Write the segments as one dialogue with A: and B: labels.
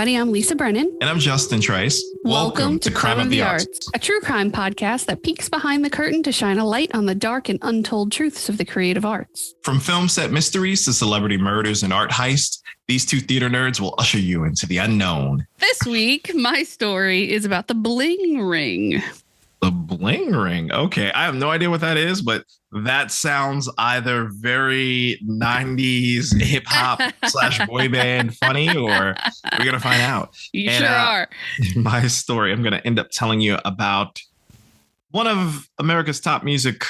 A: everybody. I'm Lisa Brennan.
B: And I'm Justin Trice.
A: Welcome to Crime of the Arts, a true crime podcast that peeks behind the curtain to shine a light on the dark and untold truths of the creative arts.
B: From film set mysteries to celebrity murders and art heists, these two theater nerds will usher you into the unknown.
A: This week, my story is about the Bling ring.
B: The Bling ring. Okay, I have no idea what that is, but that sounds either very 90s hip hop / boy band funny, or we're going to find out.
A: You sure are.
B: My story, I'm going to end up telling you about one of America's top music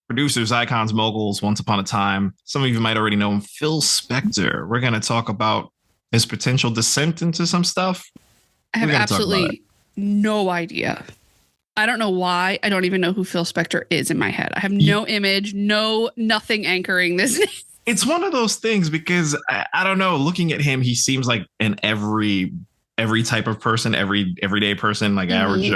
B: producers, icons, moguls, once upon a time. Some of you might already know him, Phil Spector. We're going to talk about his potential descent into some stuff.
A: I have absolutely no idea. I don't know why. I don't even know who Phil Spector is in my head. I have no image, nothing anchoring this.
B: It's one of those things because I don't know. Looking at him, he seems like an every type of person, everyday person, like average.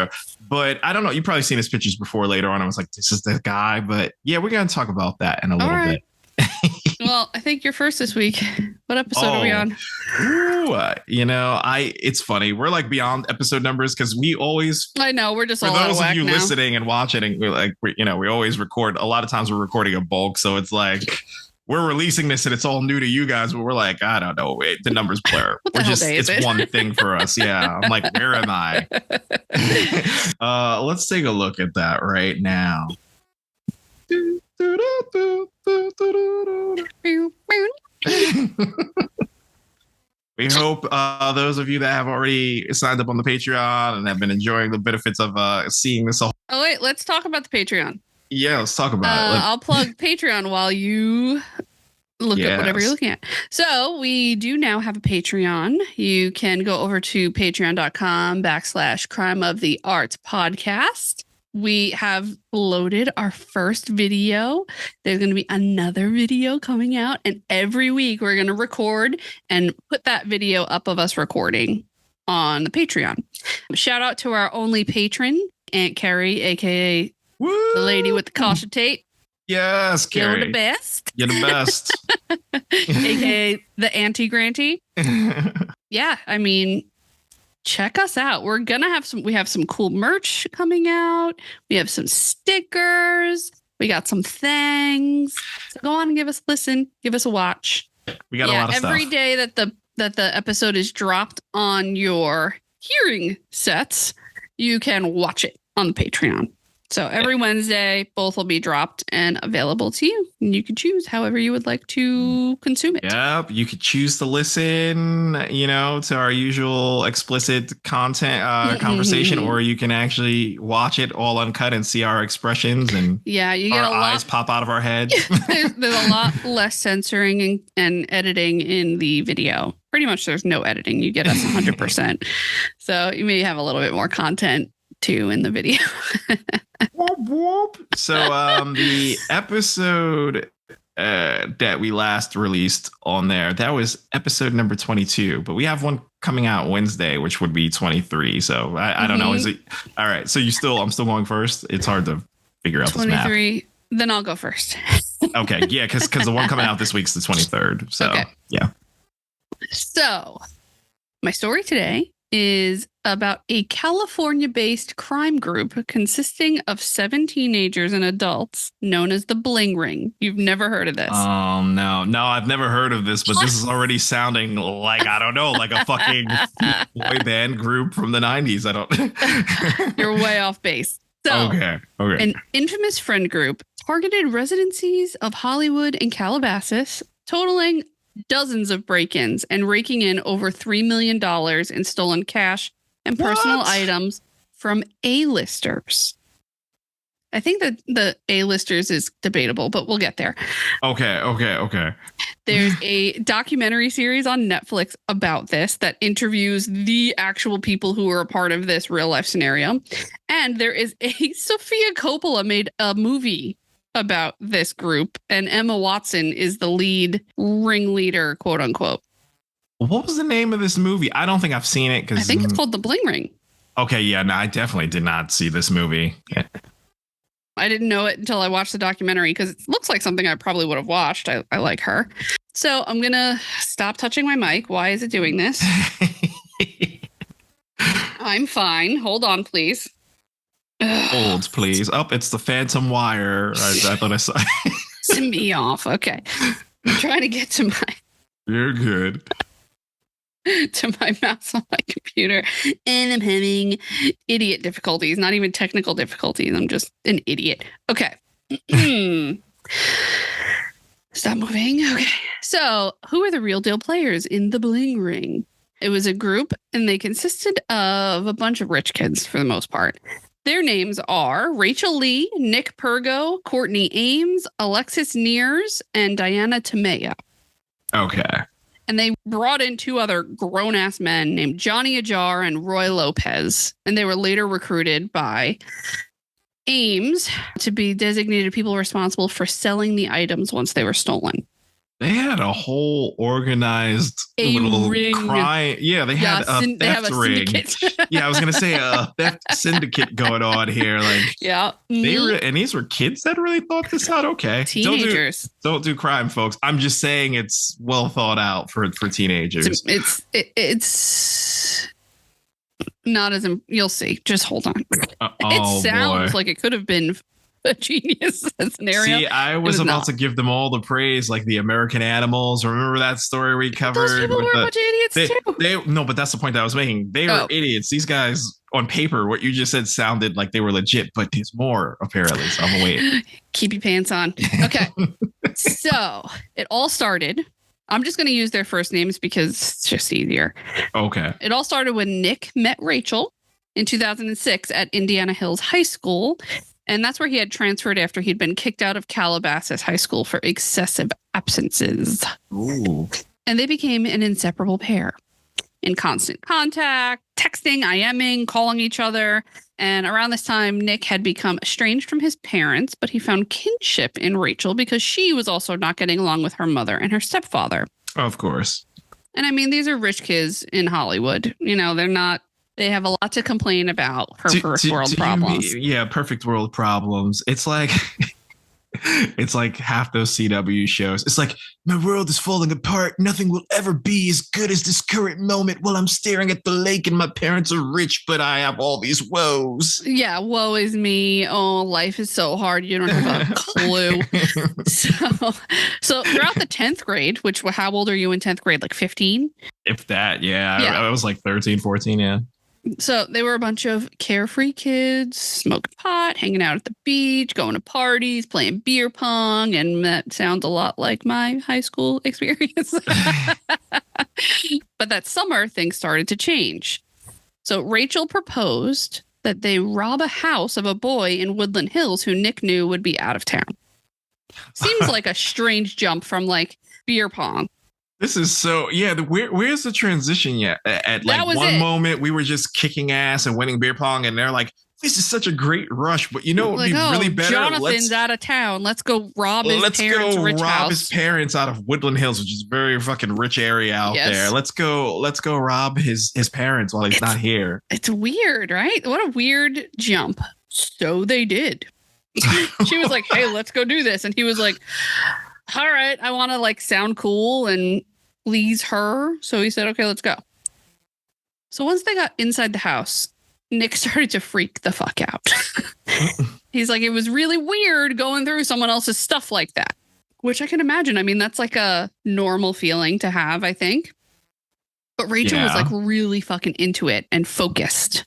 B: But I don't know. You've probably seen his pictures before. Later on, I was like, this is the guy. But yeah, we're going to talk about that in a little bit.
A: Well, I think you're first this week. What episode are we on?
B: It's funny. We're like beyond episode numbers because we always.
A: I know we're just
B: for
A: all
B: those
A: out of
B: of you
A: whack now.
B: listening and watching, and we always record. A lot of times we're recording a bulk, so it's like we're releasing this and it's all new to you guys. But we're like, I don't know, the numbers blur. It's one thing for us. Yeah, I'm like, where am I? Let's take a look at that right now. We hope those of you that have already signed up on the Patreon and have been enjoying the benefits of seeing this.
A: Oh, wait, let's talk about the Patreon.
B: Yeah, let's talk about it.
A: I'll plug Patreon while you look at whatever you're looking at. So we do now have a Patreon. You can go over to patreon.com/Crime of the Arts podcast. We have loaded our first video. There's going to be another video coming out. And every week we're going to record and put that video up of us recording on the Patreon. Shout out to our only patron, Aunt Carrie, a.k.a.
B: Woo!
A: the lady with the caution tape.
B: Yes, Carrie.
A: You're the best.
B: You're the best.
A: a.k.a. the Auntie Granty. Yeah, I mean, check us out. We have some cool merch coming out. We have some stickers. We got some things. So go on and give us a listen. Give us a watch.
B: We got a lot of stuff.
A: Every day that the episode is dropped on your hearing sets, you can watch it on the Patreon. So every Wednesday, both will be dropped and available to you. And you can choose however you would like to consume it.
B: Yep. You could choose to listen, to our usual explicit content conversation, or you can actually watch it all uncut and see our expressions and
A: you get
B: our eyes pop out of our heads.
A: There's a lot less censoring and editing in the video. Pretty much there's no editing. You get us 100%. So you may have a little bit more content too in the video.
B: So the episode that we last released on there, that was episode number 22, but we have one coming out Wednesday, which would be 23. So I don't know. Is it all right? So I'm still going first. It's hard to figure out
A: 23.
B: This math.
A: Then I'll go first.
B: Okay. Yeah. Cause the one coming out this week's the 23rd. So yeah.
A: So my story today is about a California-based crime group consisting of 7 teenagers and adults known as the Bling Ring. You've never heard of this?
B: Oh, no, I've never heard of this, but this is already sounding like, I don't know, like a fucking boy band group from the 90s. I don't.
A: You're way off base. So,
B: okay.
A: An infamous friend group targeted residencies of Hollywood and Calabasas, totaling dozens of break-ins and raking in over $3 million in stolen cash and personal items from A-listers. I think that the A-listers is debatable, but we'll get there.
B: Okay.
A: There's a documentary series on Netflix about this that interviews the actual people who were a part of this real-life scenario. And there is a Sofia Coppola made a movie about this group, and Emma Watson is the lead ringleader, quote unquote.
B: What was the name of this movie? I don't think I've seen it.
A: I think it's called The Bling Ring.
B: Okay, yeah, no, I definitely did not see this movie.
A: I didn't know it until I watched the documentary because it looks like something I probably would have watched. I like her. So I'm going to stop touching my mic. Why is it doing this? I'm fine. Hold on, please.
B: Hold, please. Up, it's the Phantom Wire. I thought I saw.
A: Send me off. Okay. I'm trying to get to
B: You're good.
A: my mouse on my computer, and I'm having idiot difficulties. Not even technical difficulties. I'm just an idiot. Okay. Stop moving. Okay. So, who are the real deal players in the Bling Ring? It was a group, and they consisted of a bunch of rich kids for the most part. Their names are Rachel Lee, Nick Pergo, Courtney Ames, Alexis Nears, and Diana Tomeo.
B: Okay.
A: And they brought in two other grown-ass men named Johnny Ajar and Roy Lopez. And they were later recruited by Ames to be designated people responsible for selling the items once they were stolen.
B: They had a whole organized
A: little ring.
B: crime. Yeah, they had a theft ring. Yeah, I was gonna say a theft syndicate going on here. Like,
A: yeah,
B: and these were kids that really thought this out. Okay,
A: teenagers.
B: Don't do crime, folks. I'm just saying it's well thought out for teenagers.
A: It's not as you'll see. Just hold on. It sounds like it could have been a genius scenario.
B: See, I was about to give them all the praise, like the American Animals. Remember that story we covered?
A: Those people were a bunch of idiots too.
B: No, but that's the point that I was making. They were idiots. These guys, on paper, what you just said sounded like they were legit, but there's more apparently. So I'm waiting.
A: Keep your pants on. Okay. So it all started. I'm just going to use their first names because it's just easier.
B: Okay.
A: It all started when Nick met Rachel in 2006 at Indiana Hills High School. And that's where he had transferred after he'd been kicked out of Calabasas High School for excessive absences.
B: Ooh.
A: And they became an inseparable pair, in constant contact, texting, IMing, calling each other. And around this time, Nick had become estranged from his parents, but he found kinship in Rachel because she was also not getting along with her mother and her stepfather.
B: Of course.
A: And I mean, these are rich kids in Hollywood. You know, they have a lot to complain about for first world problems.
B: Perfect world problems. It's like half those CW shows. It's like, my world is falling apart. Nothing will ever be as good as this current moment while I'm staring at the lake and my parents are rich, but I have all these woes.
A: Yeah, woe is me. Oh, life is so hard. You don't have a clue. So throughout the 10th grade, which, how old are you in 10th grade? Like 15?
B: If that, yeah. I was like 13, 14, yeah.
A: So they were a bunch of carefree kids, smoking pot, hanging out at the beach, going to parties, playing beer pong. And that sounds a lot like my high school experience. But that summer, things started to change. So Rachel proposed that they rob a house of a boy in Woodland Hills who Nick knew would be out of town. Seems like a strange jump from like beer pong.
B: This is so, where's the transition yet? At like one moment, we were just kicking ass and winning beer pong, and they're like, this is such a great rush, but you know what would be really better?
A: Jonathan's out of town. Let's go rob his parents' rich house. Let's go rob
B: his parents out of Woodland Hills, which is a very fucking rich area out there. Let's go rob his parents while he's not here.
A: It's weird, right? What a weird jump. So they did. She was like, hey, let's go do this. And he was like, all right, I want to like sound cool and please her. So he said, okay, let's go. So once they got inside the house, Nick started to freak the fuck out. He's like, it was really weird going through someone else's stuff like that, which I can imagine. I mean, that's like a normal feeling to have, I think. But Rachel was like really fucking into it and focused.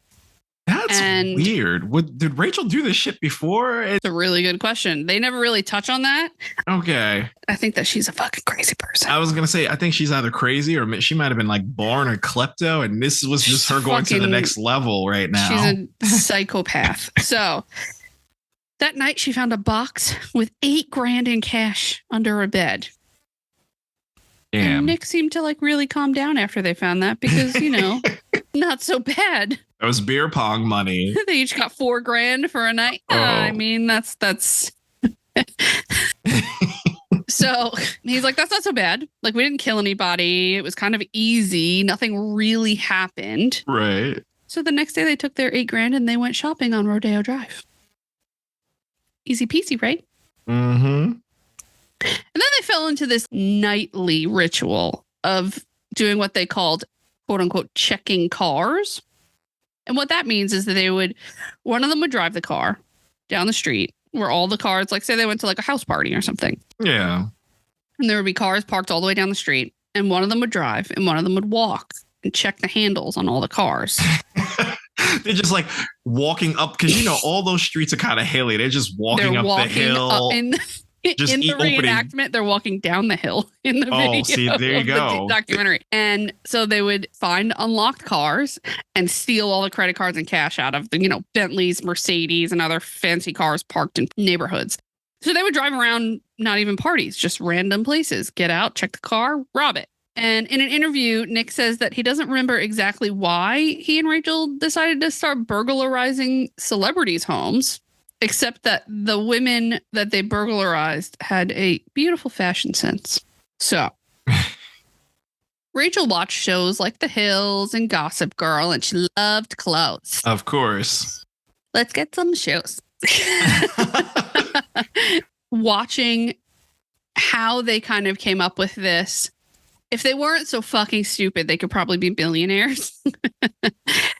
B: That's weird. Did Rachel do this shit before?
A: It's a really good question. They never really touch on that.
B: Okay.
A: I think that she's a fucking crazy person.
B: I was going to say, I think she's either crazy or she might have been like born a klepto, and this was just her going to the next level right now.
A: She's a psychopath. So that night she found a box with $8,000 in cash under her bed. Damn. And Nick seemed to like really calm down after they found that because, you know, not so bad.
B: That was beer pong money.
A: They each got $4,000 for a night. Oh. I mean, that's. So he's like, that's not so bad. Like, we didn't kill anybody. It was kind of easy. Nothing really happened.
B: Right.
A: So the next day they took their $8,000 and they went shopping on Rodeo Drive. Easy peasy, right?
B: Mm-hmm.
A: And then they fell into this nightly ritual of doing what they called, quote unquote, checking cars. And what that means is that one of them would drive the car down the street where all the cars, like say they went to like a house party or something.
B: Yeah.
A: And there would be cars parked all the way down the street. And one of them would drive and one of them would walk and check the handles on all the cars.
B: They're just like walking up because, all those streets are kind of hilly. They're just walking up the hill.
A: In the reenactment, they're walking down the hill in the video.
B: Oh, see, there you go.
A: The documentary. And so they would find unlocked cars and steal all the credit cards and cash out of the, Bentleys, Mercedes, and other fancy cars parked in neighborhoods. So they would drive around, not even parties, just random places, get out, check the car, rob it. And in an interview, Nick says that he doesn't remember exactly why he and Rachel decided to start burglarizing celebrities' homes, except that the women that they burglarized had a beautiful fashion sense. So Rachel watched shows like The Hills and Gossip Girl, and she loved clothes.
B: Of course.
A: Let's get some shows. Watching how they kind of came up with this. If they weren't so fucking stupid, they could probably be billionaires.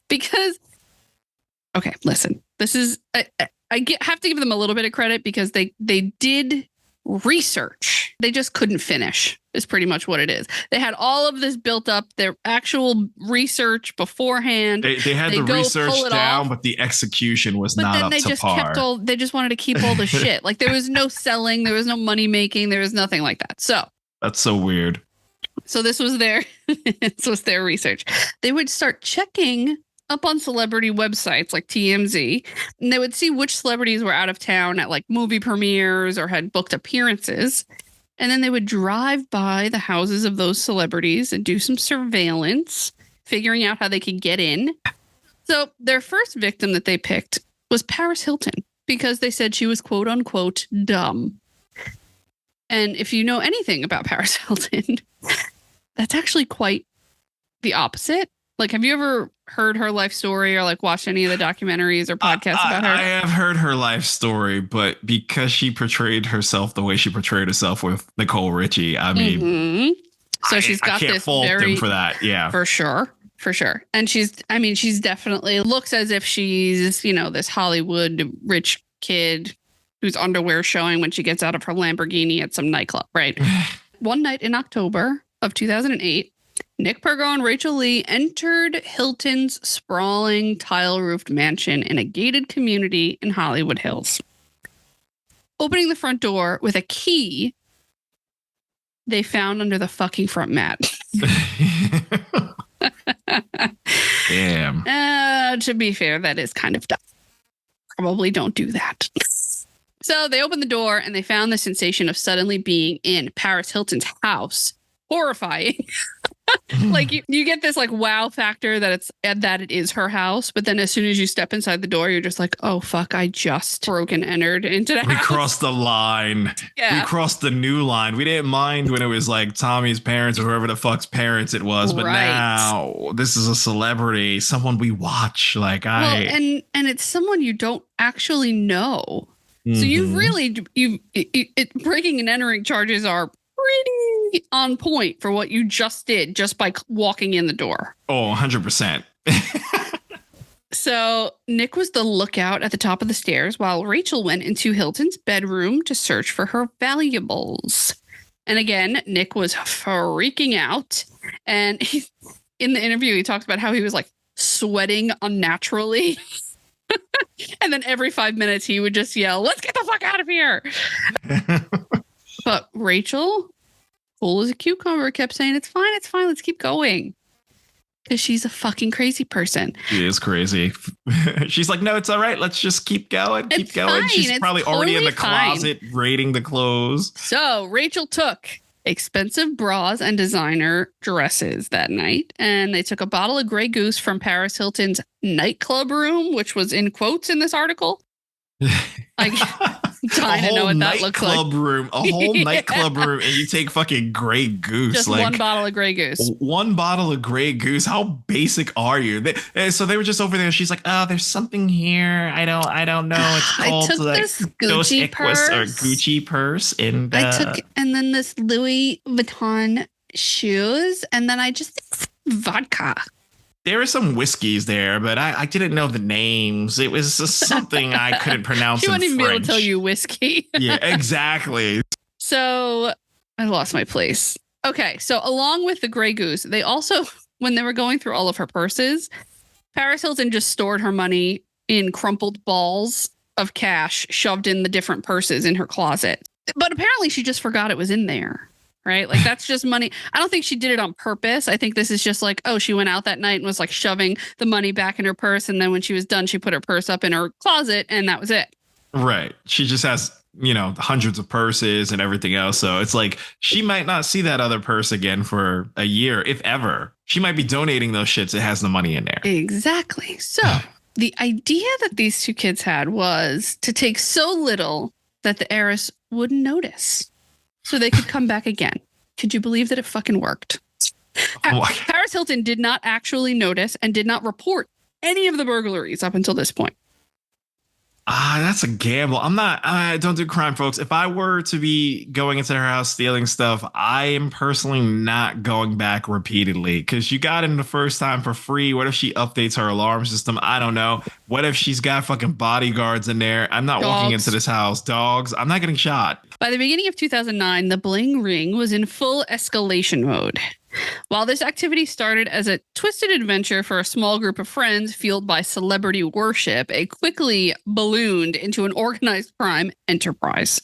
A: Because, okay, listen, this is, have to give them a little bit of credit because they did research. They just couldn't finish is pretty much what it is. They had all of this built up, their actual research beforehand.
B: They had the research down, but the execution was not up to par.
A: They just wanted to keep all the shit. Like there was no selling, there was no money making, there was nothing like that. So
B: that's so weird.
A: So this was their research. They would start checking up on celebrity websites like TMZ, and they would see which celebrities were out of town at like movie premieres or had booked appearances. And then they would drive by the houses of those celebrities and do some surveillance, figuring out how they could get in. So their first victim that they picked was Paris Hilton because they said she was quote unquote dumb. And if you know anything about Paris Hilton, that's actually quite the opposite. Like, have you ever heard her life story or like watched any of the documentaries or podcasts about her?
B: I have heard her life story, but because she portrayed herself the way she portrayed herself with Nicole Richie, I mean,
A: so she's got
B: I can't
A: this
B: fault them for that. Yeah,
A: for sure. And she's definitely looks as if she's, this Hollywood rich kid whose underwear showing when she gets out of her Lamborghini at some nightclub, right? One night in October of 2008, Nick Pergo and Rachel Lee entered Hilton's sprawling tile-roofed mansion in a gated community in Hollywood Hills. Opening the front door with a key they found under the fucking front mat.
B: Damn.
A: To be fair, that is kind of dumb. Probably don't do that. So they opened the door and they found the sensation of suddenly being in Paris Hilton's house. Horrifying. Like you get this like wow factor that it is her house, but then as soon as you step inside the door, you're just like, oh fuck, I just broke and entered into the house.
B: We crossed the line.
A: Yeah.
B: We crossed the new line. We didn't mind when it was like Tommy's parents or whoever the fuck's parents it was, but now this is a celebrity, someone we watch. Like and
A: it's someone you don't actually know. So you've really breaking and entering charges are pretty on point for what you just did just by walking in the door.
B: Oh, 100%.
A: So Nick was the lookout at the top of the stairs while Rachel went into Hilton's bedroom to search for her valuables. And again, Nick was freaking out. And in the interview, he talks about how he was like sweating unnaturally. And then every 5 minutes he would just yell, let's get the fuck out of here. But Rachel, cool as a cucumber, kept saying, it's fine, let's keep going. Because she's a fucking crazy person.
B: She is crazy. She's like, no, it's all right. Let's just keep going. Keep going.
A: Fine.
B: She's probably already in the closet
A: fine.
B: raiding the clothes.
A: So Rachel took expensive bras and designer dresses that night. And they took a bottle of Grey Goose from Paris Hilton's nightclub room, which was in quotes in this article. Like, dying to know what that looks like.
B: A whole nightclub room, and you take fucking Grey Goose.
A: Just like, one bottle of Grey Goose.
B: One bottle of Grey Goose. How basic are you? So they were just over there. She's like, oh, there's something here. I don't know. It's called
A: I took
B: like
A: this Gucci purse.
B: Or Gucci purse. And
A: then this Louis Vuitton shoes. And then I just vodka.
B: There were some whiskeys there, but I didn't know the names. It was just something I couldn't pronounce
A: She
B: in
A: wouldn't even be able to
B: French.
A: tell you whiskey.
B: Yeah, exactly.
A: So I lost my place. Okay, so along with the Grey Goose, they also, when they were going through all of her purses, Paris Hilton just stored her money in crumpled balls of cash shoved in the different purses in her closet. But apparently she just forgot it was in there. Right? Like that's just money. I don't think she did it on purpose. I think this is just like, oh, she went out that night and was like shoving the money back in her purse. And then when she was done, she put her purse up in her closet and that was it.
B: Right. She just has, hundreds of purses and everything else. So it's like she might not see that other purse again for a year, if ever. She might be donating those shits. It has the money in there.
A: Exactly. So the idea that these two kids had was to take so little that the heiress wouldn't notice. So they could come back again. Could you believe that it fucking worked? Paris Hilton did not actually notice and did not report any of the burglaries up until this point.
B: That's a gamble. I don't do crime, folks. If I were to be going into her house stealing stuff, I am personally not going back repeatedly because you got in the first time for free. What if she updates her alarm system? I don't know. What if she's got fucking bodyguards in there? I'm not walking into this house. Dogs. I'm not getting shot.
A: By the beginning of 2009, the Bling ring was in full escalation mode. While this activity started as a twisted adventure for a small group of friends fueled by celebrity worship, it quickly ballooned into an organized crime enterprise.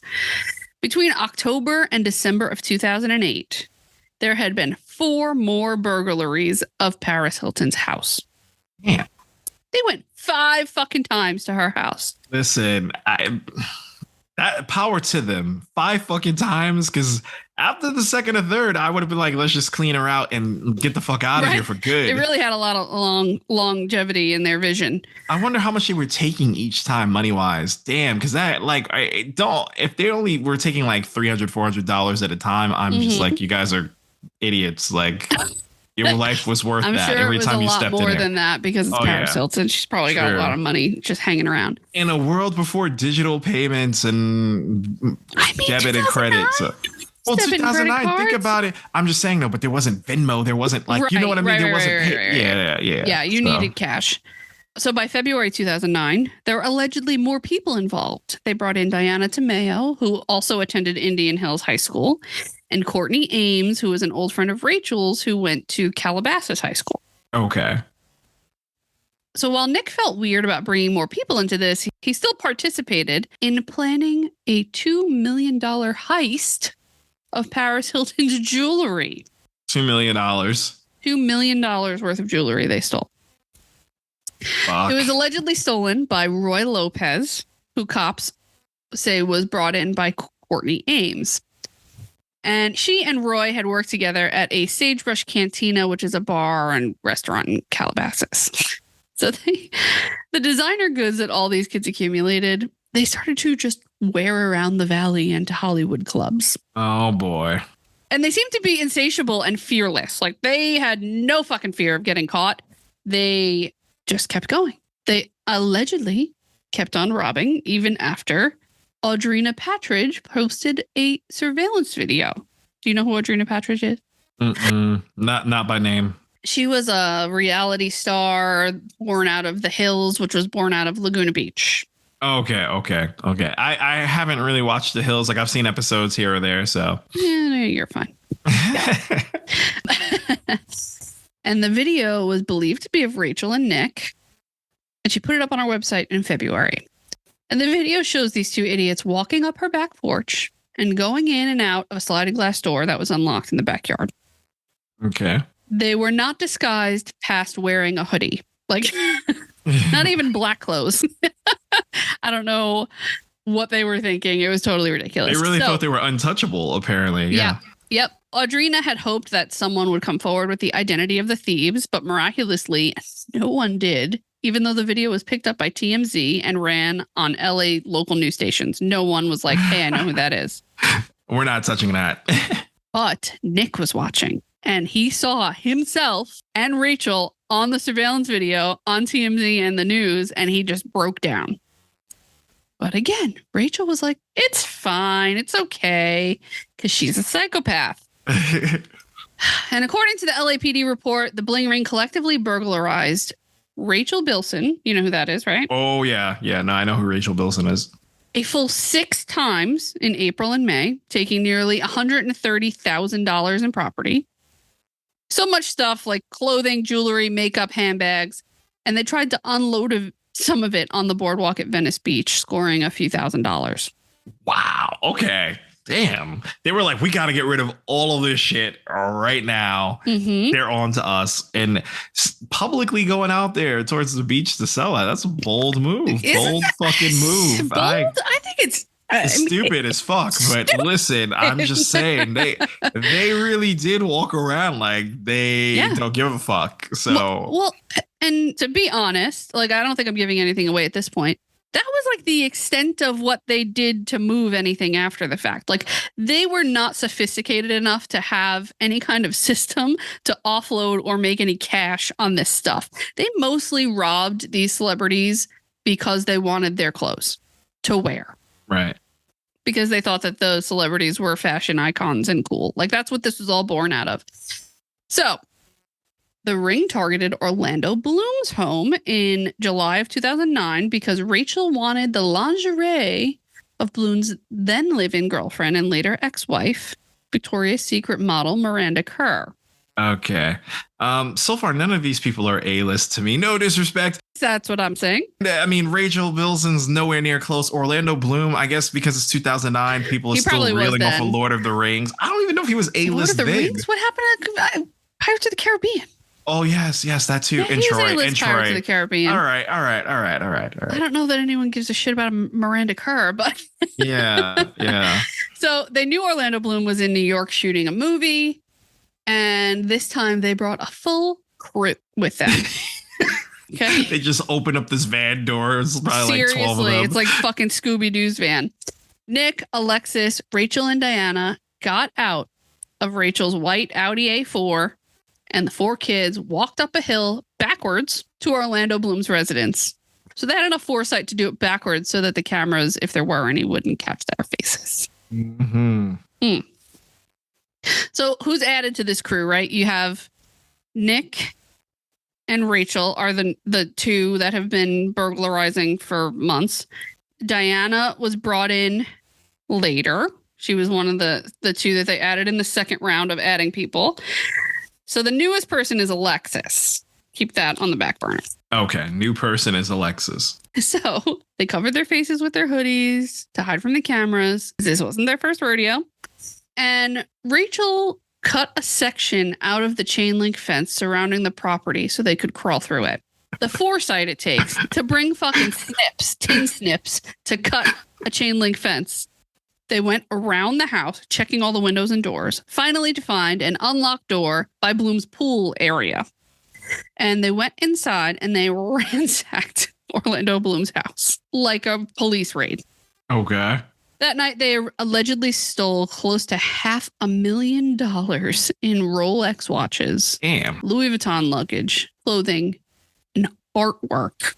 A: Between October and December of 2008, there had been 4 more burglaries of Paris Hilton's house.
B: Yeah.
A: They went 5 fucking times to her house.
B: Listen, power to them 5 fucking times, because after the second or third, I would have been like, let's just clean her out and get the fuck out of here for good.
A: They really had a lot of longevity in their vision.
B: I wonder how much they were taking each time money wise. Damn, because that if they only were taking like $300-$400 at a time, I'm just like, you guys are idiots. Like your life was worth
A: I'm
B: that
A: sure
B: every time you stepped in there.
A: more than that because it's Paris Hilton. She's probably got a lot of money just hanging around.
B: In a world before digital payments and debit and credit. So. Well, 2009, think about it. I'm just saying, though, but there wasn't Venmo. There wasn't you know what I mean? There wasn't.
A: Yeah, you needed cash. So by February 2009, there were allegedly more people involved. They brought in Diana Tomeo, who also attended Indian Hills High School, and Courtney Ames, who was an old friend of Rachel's, who went to Calabasas High School.
B: Okay.
A: So while Nick felt weird about bringing more people into this, he still participated in planning a $2 million heist of Paris Hilton's jewelry.
B: $2 million.
A: $2 million worth of jewelry they stole.
B: Fuck.
A: It was allegedly stolen by Roy Lopez, who cops say was brought in by Courtney Ames. And she and Roy had worked together at a Sagebrush Cantina, which is a bar and restaurant in Calabasas. So the designer goods that all these kids accumulated, they started to just wear around the valley and to Hollywood clubs.
B: Oh, boy.
A: And they seemed to be insatiable and fearless. Like they had no fucking fear of getting caught. They just kept going. They allegedly kept on robbing even after Audrina Patridge posted a surveillance video. Do you know who Audrina Patridge is?
B: Not by name.
A: She was a reality star born out of The Hills, which was born out of Laguna Beach.
B: Okay. I haven't really watched The Hills. Like I've seen episodes here or there, so.
A: Yeah, you're fine. And the video was believed to be of Rachel and Nick. And she put it up on our website in February. And the video shows these two idiots walking up her back porch and going in and out of a sliding glass door that was unlocked in the backyard.
B: Okay.
A: They were not disguised past wearing a hoodie. Like, not even black clothes. I don't know what they were thinking. It was totally ridiculous.
B: They really thought they were untouchable, apparently. Yeah.
A: Yep. Audrina had hoped that someone would come forward with the identity of the thieves, but miraculously, no one did. Even though the video was picked up by TMZ and ran on LA local news stations, no one was like, hey, I know who that is.
B: We're not touching that.
A: But Nick was watching and he saw himself and Rachel on the surveillance video on TMZ and the news, and he just broke down. But again, Rachel was like, it's fine. It's okay. Because she's a psychopath. And according to the LAPD report, the Bling ring collectively burglarized Rachel Bilson. You know who that is, right?
B: Oh, yeah. Yeah, no, I know who Rachel Bilson is.
A: A full 6 times in April and May, taking nearly $130,000 in property. So much stuff like clothing, jewelry, makeup, handbags. And they tried to unload some of it on the boardwalk at Venice Beach, scoring a few $1,000s.
B: Wow. Okay. Damn. They were like, we got to get rid of all of this shit right now.
A: Mm-hmm.
B: They're on to us. And publicly going out there towards the beach to sell it. That's a bold move. Bold fucking move.
A: Bold? I think it's
B: stupid as fuck. But listen, I'm just saying they really did walk around like they don't give a fuck. So
A: well, and to be honest, like I don't think I'm giving anything away at this point. That was like the extent of what they did to move anything after the fact. Like they were not sophisticated enough to have any kind of system to offload or make any cash on this stuff. They mostly robbed these celebrities because they wanted their clothes to wear.
B: Right.
A: Because they thought that those celebrities were fashion icons and cool. Like that's what this was all born out of. So the ring targeted Orlando Bloom's home in July of 2009 because Rachel wanted the lingerie of Bloom's then live-in girlfriend and later ex-wife, Victoria's Secret model Miranda Kerr.
B: Okay. So far, none of these people are A-list to me. No disrespect.
A: That's what I'm saying.
B: I mean, Rachel Bilson's nowhere near close. Orlando Bloom, I guess because it's 2009, people are still reeling off of Lord of the Rings. I don't even know if he was A-list
A: Lord of the Rings? What happened to Pirates of the Caribbean?
B: Oh, yes, that too.
A: Yeah,
B: and Troy.
A: Pirates of the Caribbean.
B: All right.
A: I don't know that anyone gives a shit about Miranda Kerr, but
B: yeah.
A: So they knew Orlando Bloom was in New York shooting a movie, and this time they brought a full crew with them. Okay.
B: They just open up this van door. It's probably
A: Seriously,
B: like 12 of them.
A: It's like fucking Scooby-Doo's van. Nick, Alexis, Rachel, and Diana got out of Rachel's white Audi A4, and the 4 kids walked up a hill backwards to Orlando Bloom's residence. So they had enough foresight to do it backwards so that the cameras, if there were any, wouldn't catch their faces.
B: Mm-hmm.
A: So who's added to this crew, right? You have Nick and Rachel are the 2 that have been burglarizing for months. Diana was brought in later. She was one of the 2 that they added in the second round of adding people. So the newest person is Alexis. Keep that on the back burner.
B: Okay. New person is Alexis.
A: So they covered their faces with their hoodies to hide from the cameras. This wasn't their first rodeo. And Rachel cut a section out of the chain link fence surrounding the property so they could crawl through it. The foresight it takes to bring fucking tin snips to cut a chain link fence. They went around the house, checking all the windows and doors, finally to find an unlocked door by Bloom's pool area. And they went inside and they ransacked Orlando Bloom's house like a police raid.
B: Okay.
A: That night, they allegedly stole close to $500,000 in Rolex watches, Louis Vuitton luggage, clothing, and artwork.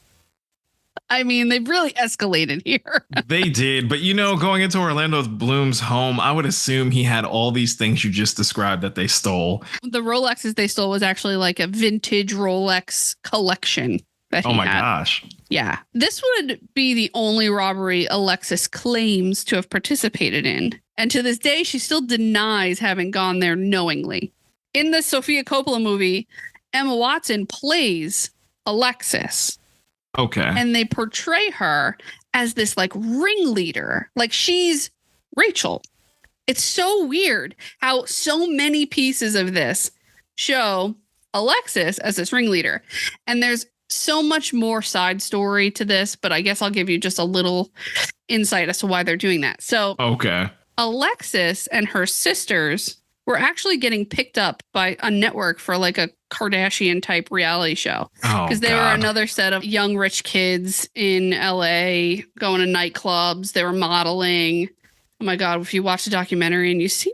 A: I mean, they've really escalated here.
B: They did. But, going into Orlando Bloom's home, I would assume he had all these things you just described that they stole.
A: The Rolexes they stole was actually like a vintage Rolex collection that he had. Oh, my
B: gosh.
A: Yeah. This would be the only robbery Alexis claims to have participated in. And to this day, she still denies having gone there knowingly. In the Sofia Coppola movie, Emma Watson plays Alexis.
B: Okay.
A: And they portray her as this like ringleader, like she's Rachel. It's so weird how so many pieces of this show Alexis as this ringleader. And there's so much more side story to this, but I guess I'll give you just a little insight as to why they're doing that. So
B: okay.
A: Alexis and her sisters were actually getting picked up by a network for like a Kardashian type reality show. Because they were another set of young rich kids in LA going to nightclubs. They were modeling. Oh my God, if you watch the documentary and you see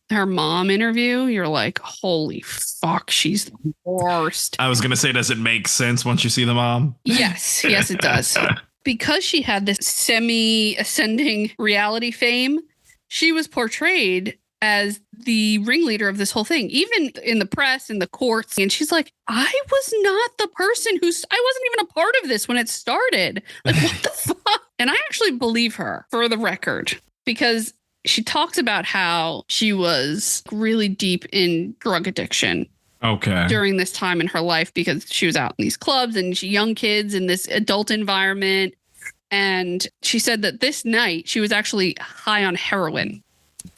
A: her mom interview, you're like, holy fuck, she's the worst.
B: I was going to say, does it make sense once you see the mom?
A: Yes, it does. Because she had this semi-ascending reality fame, she was portrayed as the ringleader of this whole thing, even in the press, in the courts. And she's like, I was not the person I wasn't even a part of this when it started. Like, what the fuck? And I actually believe her, for the record, because she talks about how she was really deep in drug addiction.
B: Okay.
A: During this time in her life, because she was out in these clubs and young kids in this adult environment. And she said that this night she was actually high on heroin.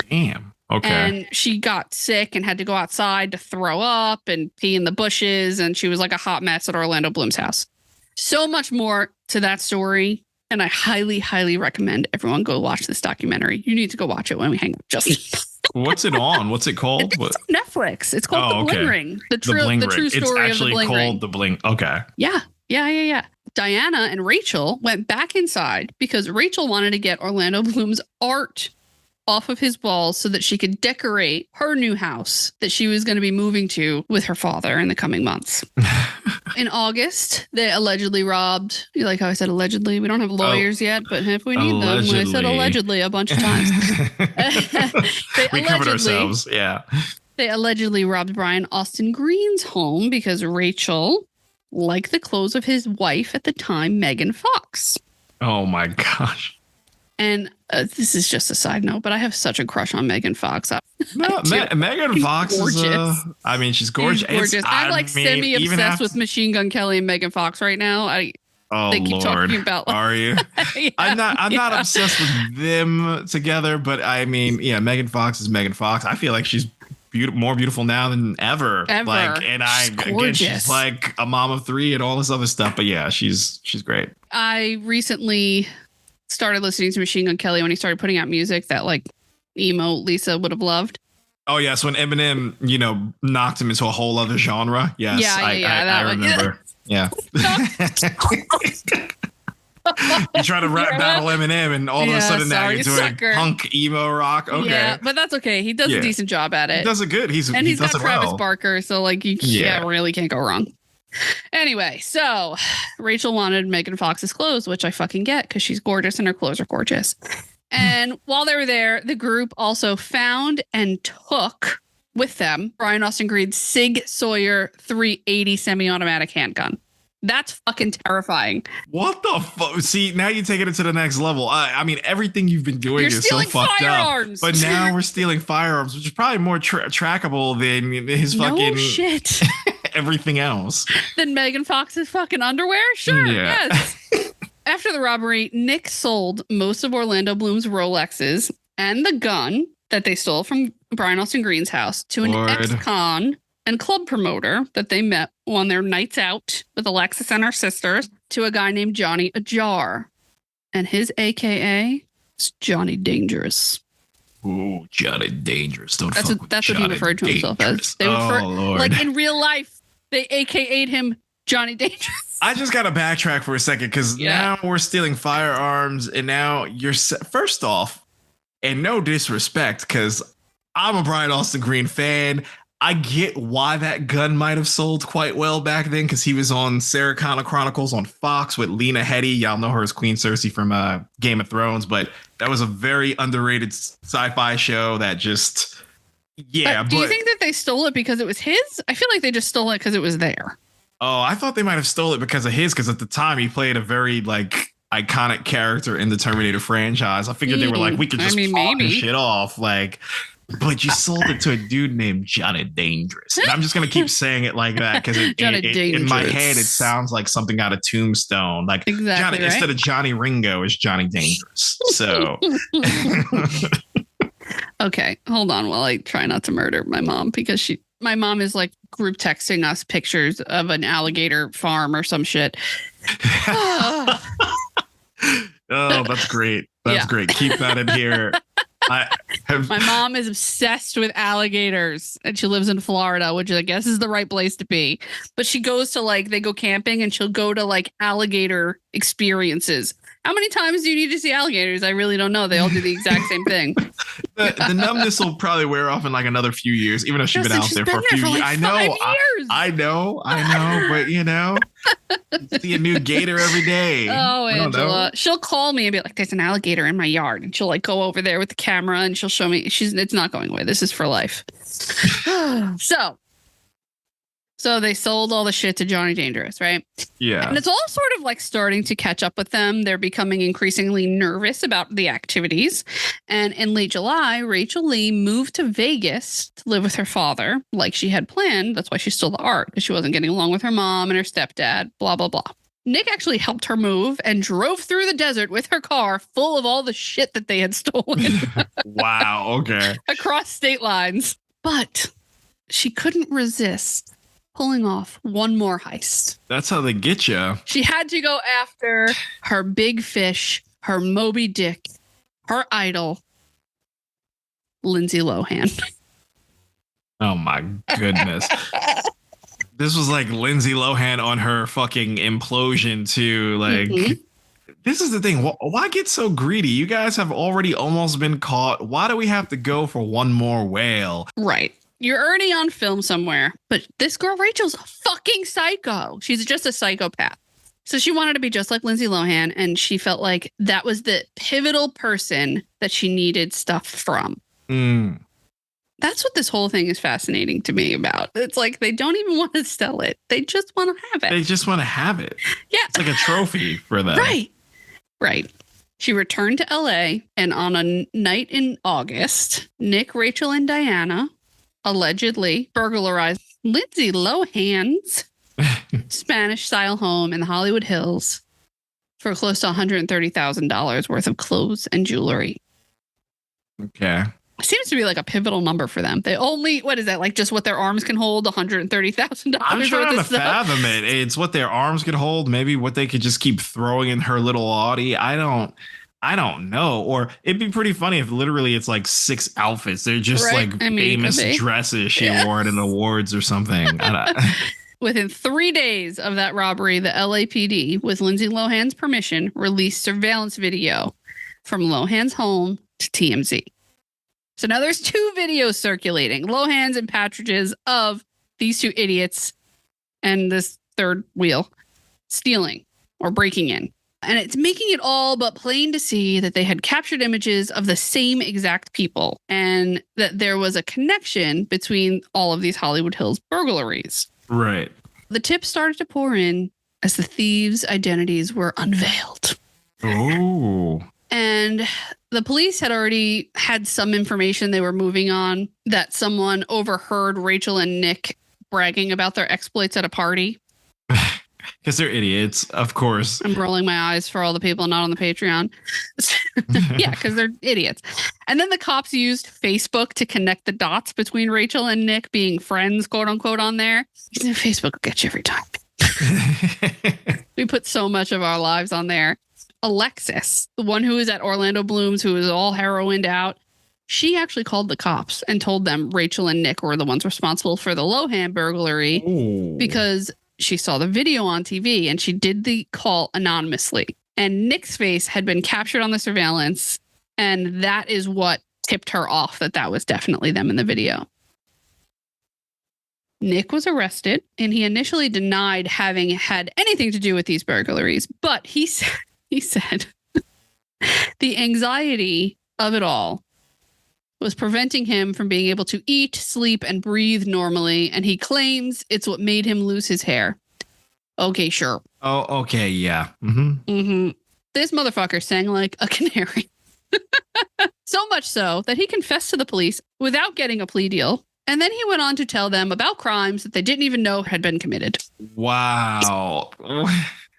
B: Damn. Okay.
A: And she got sick and had to go outside to throw up and pee in the bushes. And she was like a hot mess at Orlando Bloom's house. So much more to that story. And I highly, highly recommend everyone go watch this documentary. You need to go watch it when we hang up. Just
B: what's it on? What's it called?
A: It's on Netflix. It's called The Bling Ring. The true story of the Bling Ring.
B: It's actually called The Bling. Okay.
A: Yeah. Diana and Rachel went back inside because Rachel wanted to get Orlando Bloom's art off of his walls so that she could decorate her new house that she was going to be moving to with her father in the coming months. In August, they allegedly robbed, you like how I said allegedly? We don't have lawyers yet, but if we need them, I said allegedly a bunch of times.
B: We covered ourselves, yeah.
A: They allegedly robbed Brian Austin Green's home because Rachel liked the clothes of his wife at the time, Megan Fox.
B: Oh my gosh.
A: And this is just a side note, but I have such a crush on Megan Fox.
B: Megan Fox is she's gorgeous.
A: She's gorgeous. I'm like semi-obsessed with Machine Gun Kelly and Megan Fox right now. They keep talking about.
B: Are you? Yeah, I'm not obsessed with them together, but I mean, yeah, Megan Fox is Megan Fox. I feel like she's more beautiful now than ever. Like, and she's like a mom of three and all this other stuff. But yeah, she's great.
A: I recently started listening to Machine Gun Kelly when he started putting out music that like emo Lisa would have loved.
B: Oh yes, when Eminem, knocked him into a whole other genre. Yes, I remember. Yeah. You try to battle Eminem, and all of a sudden now you're doing punk emo rock. Okay,
A: yeah, but that's okay. He does a decent job at it.
B: He does it good. He's
A: got Travis Barker, so like you really can't go wrong. Anyway, so Rachel wanted Megan Fox's clothes, which I fucking get because she's gorgeous and her clothes are gorgeous. And while they were there, the group also found and took with them Brian Austin Green's Sig Sauer 380 semi-automatic handgun. That's fucking terrifying.
B: What the fuck? See, now you take it to the next level. I mean, everything you've been doing is so fucked firearms. Up. But now we're stealing firearms, which is probably more trackable than his fucking
A: shit.
B: Everything else.
A: Than Megan Fox's fucking underwear? Sure, yes. After the robbery, Nick sold most of Orlando Bloom's Rolexes and the gun that they stole from Brian Austin Green's house to an ex-con and club promoter that they met on their nights out with Alexis and her sisters, to a guy named Johnny Ajar. And his AKA is Johnny Dangerous.
B: Ooh, Johnny Dangerous.
A: That's what he referred to himself as. They
B: Lord.
A: Like in real life, they AKA'd him Johnny Dangerous.
B: I just got to backtrack for a second because now we're stealing firearms, and now you're first off, and no disrespect, because I'm a Brian Austin Green fan. I get why that gun might have sold quite well back then, because he was on Sarah Connor Chronicles on Fox with Lena Headey. Y'all know her as Queen Cersei from Game of Thrones, but that was a very underrated sci-fi show that just, yeah.
A: Do you think that they stole it because it was his? I feel like they just stole it because it was there.
B: Oh, I thought they might have stole it because of his, because at the time he played a very like iconic character in the Terminator franchise. I figured they were like, we could just pop this shit off, like. But you sold it to a dude named Johnny Dangerous. And I'm just going to keep saying it like that because in my head, it sounds like something out of Tombstone. Like Johnny, instead of Johnny Ringo, it's Johnny Dangerous. So.
A: Okay, hold on while I try not to murder my mom, because my mom is like group texting us pictures of an alligator farm or some shit.
B: Oh, that's great. That's great. Keep that in here.
A: My mom is obsessed with alligators, and she lives in Florida, which I guess is the right place to be. But she goes to they go camping, and she'll go to alligator experiences. How many times do you need to see alligators? I really don't know. They all do the exact same thing.
B: The numbness will probably wear off in another few years, even though she's been out there for a few years. I know, but See a new gator every day.
A: Oh,
B: I don't know.
A: Angela. She'll call me and be like, there's an alligator in my yard. And she'll like go over there with the camera and she'll show me. It's not going away. This is for life. So they sold all the shit to Johnny Dangerous, right?
B: Yeah.
A: And it's all sort of like starting to catch up with them. They're becoming increasingly nervous about the activities. And in late July, Rachel Lee moved to Vegas to live with her father like she had planned. That's why she stole the art, because she wasn't getting along with her mom and her stepdad, blah, blah, blah. Nick actually helped her move and drove through the desert with her car full of all the shit that they had stolen.
B: Wow. Okay.
A: Across state lines. But she couldn't resist pulling off one more heist.
B: That's how they get you.
A: She had to go after her big fish, her Moby Dick, her idol, Lindsay Lohan.
B: Oh my goodness. This was like Lindsay Lohan on her fucking implosion too. Like, This is the thing. Why get so greedy? You guys have already almost been caught. Why do we have to go for one more whale?
A: Right. You're already on film somewhere, but this girl, Rachel's a fucking psycho. She's just a psychopath. So she wanted to be just like Lindsay Lohan, and she felt like that was the pivotal person that she needed stuff from. That's what this whole thing is fascinating to me about. It's like they don't even want to sell it. They just want to have it.
B: They just want to have it.
A: Yeah.
B: It's like a trophy for them.
A: Right. She returned to LA, and on a night in August, Nick, Rachel, and Diana allegedly burglarized Lindsay Lohan's Spanish-style home in the Hollywood Hills for close to $130,000 worth of clothes and jewelry.
B: Okay.
A: Seems to be like a pivotal number for them. They only, what is that, like just what their arms can hold, $130,000?
B: I'm trying to fathom it. It's what their arms could hold, maybe what they could just keep throwing in her little Audi. I don't know. Or it'd be pretty funny if literally it's like 6 outfits. They're just like famous dresses she wore at an awards or something.
A: Within 3 days of that robbery, the LAPD, with Lindsay Lohan's permission, released surveillance video from Lohan's home to TMZ. So now there's 2 videos circulating, Lohan's and Patridge's, of these 2 idiots and this third wheel stealing or breaking in. And it's making it all but plain to see that they had captured images of the same exact people and that there was a connection between all of these Hollywood Hills burglaries.
B: Right.
A: The tips started to pour in as the thieves' identities were unveiled.
B: Oh.
A: And the police had already had some information they were moving on, that someone overheard Rachel and Nick bragging about their exploits at a party.
B: Because they're idiots, of course.
A: I'm rolling my eyes for all the people not on the Patreon. Yeah, because they're idiots. And then the cops used Facebook to connect the dots between Rachel and Nick being friends, quote unquote, on there. Facebook will get you every time. We put so much of our lives on there. Alexis, the one who was at Orlando Bloom's, who was all heroined out, she actually called the cops and told them Rachel and Nick were the ones responsible for the Lohan burglary. Ooh. Because she saw the video on TV and she did the call anonymously. And Nick's face had been captured on the surveillance. And that is what tipped her off that was definitely them in the video. Nick was arrested and he initially denied having had anything to do with these burglaries. But he said the anxiety of it all was preventing him from being able to eat, sleep, and breathe normally, and he claims it's what made him lose his hair. Okay, sure.
B: Oh, okay, yeah.
A: This motherfucker sang like a canary. So much so that he confessed to the police without getting a plea deal, and then he went on to tell them about crimes that they didn't even know had been committed.
B: Wow.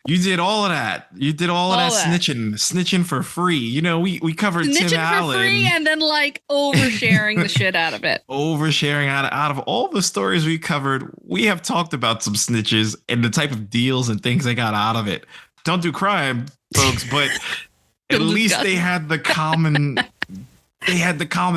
B: You did all of that. You did all of that snitching for free. You know, we covered snitching Tim Allen. For free
A: and then like oversharing the shit out of it.
B: Oversharing out of all the stories we covered, we have talked about some snitches and the type of deals and things they got out of it. Don't do crime, folks, but at least they had the common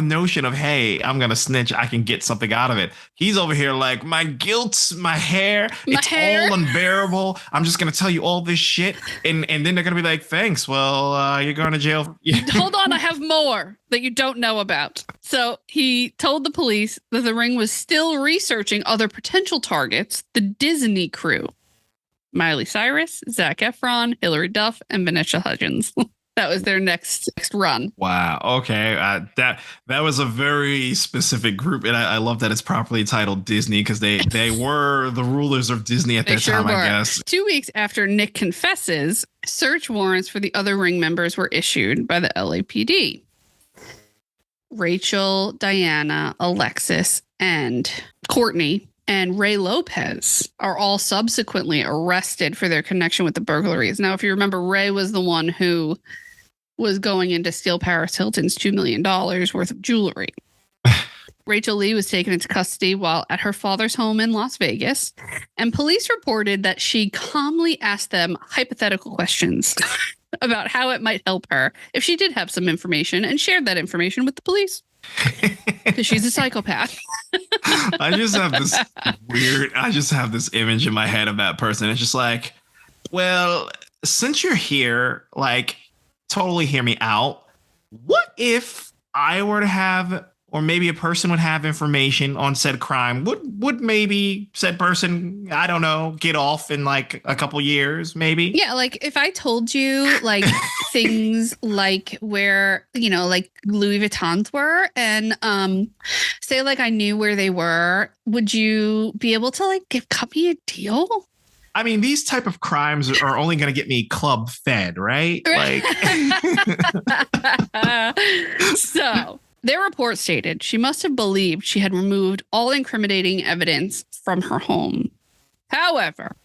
B: notion of, hey, I'm going to snitch. I can get something out of it. He's over here like, my guilt, my hair, all unbearable. I'm just going to tell you all this shit. And then they're going to be like, thanks. Well, you're going to jail.
A: Hold on. I have more that you don't know about. So he told the police that the ring was still researching other potential targets, the Disney crew. Miley Cyrus, Zac Efron, Hilary Duff, and Vanessa Hudgens. That was their next run.
B: Wow. Okay. That was a very specific group, and I love that it's properly titled Disney because they were the rulers of Disney at that time, I guess.
A: 2 weeks after Nick confesses, search warrants for the other ring members were issued by the LAPD. Rachel, Diana, Alexis, and Courtney and Ray Lopez are all subsequently arrested for their connection with the burglaries. Now, if you remember, Ray was the one who was going in to steal Paris Hilton's $2 million worth of jewelry. Rachel Lee was taken into custody while at her father's home in Las Vegas, and police reported that she calmly asked them hypothetical questions about how it might help her if she did have some information and shared that information with the police. Because she's a psychopath.
B: I just have this image in my head of that person. It's just like, well, since you're here, like, totally hear me out. What if I were to have, or maybe a person would have information on said crime? Would maybe said person, I don't know, get off in like a couple years, maybe?
A: Yeah, like if I told you like things like where, you know, like Louis Vuittons were, and say like I knew where they were, would you be able to like cut me a deal?
B: I mean, these type of crimes are only going to get me club fed, right? Like,
A: so their report stated she must have believed she had removed all incriminating evidence from her home. However,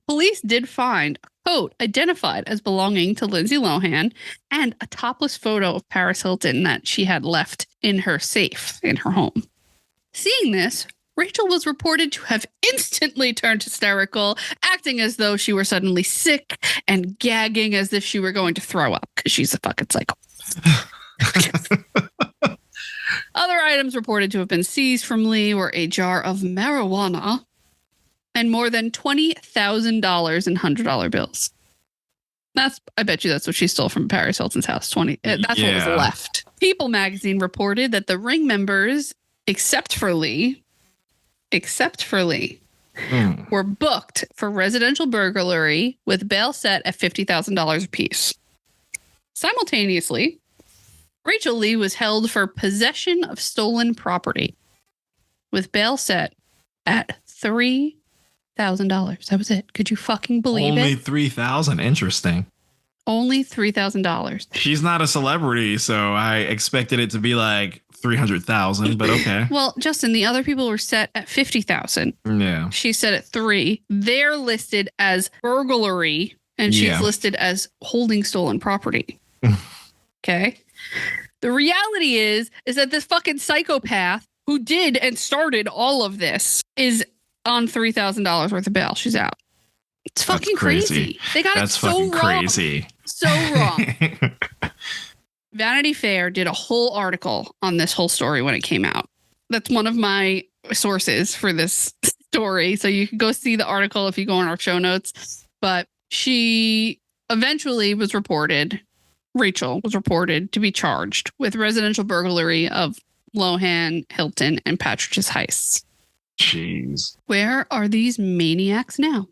A: police did find a coat identified as belonging to Lindsay Lohan and a topless photo of Paris Hilton that she had left in her safe in her home. Seeing this, Rachel was reported to have instantly turned hysterical, acting as though she were suddenly sick and gagging as if she were going to throw up because she's a fucking psycho. Other items reported to have been seized from Lee were a jar of marijuana and more than $20,000 in $100 bills. I bet you that's what she stole from Paris Hilton's house. That's what was left. People magazine reported that the ring members, except for Lee, were booked for residential burglary with bail set at $50,000 apiece. Simultaneously, Rachel Lee was held for possession of stolen property with bail set at $3,000. That was it. Could you fucking believe it?
B: Only $3,000. Interesting.
A: Only $3,000.
B: She's not a celebrity, so I expected it to be like 300,000, but okay.
A: Well, Justin, the other people were set at 50,000.
B: Yeah.
A: She's set at 3. They're listed as burglary, and she's listed as holding stolen property. Okay. The reality is that this fucking psychopath who did and started all of this is on $3,000 worth of bail. She's out. It's fucking crazy. They got it so wrong.
B: Crazy.
A: So wrong. Vanity Fair did a whole article on this whole story when it came out. That's one of my sources for this story. So you can go see the article if you go in our show notes. But she eventually was reported, Rachel was reported to be charged with residential burglary of Lohan, Hilton, and Patridge's heists.
B: Jeez.
A: Where are these maniacs now?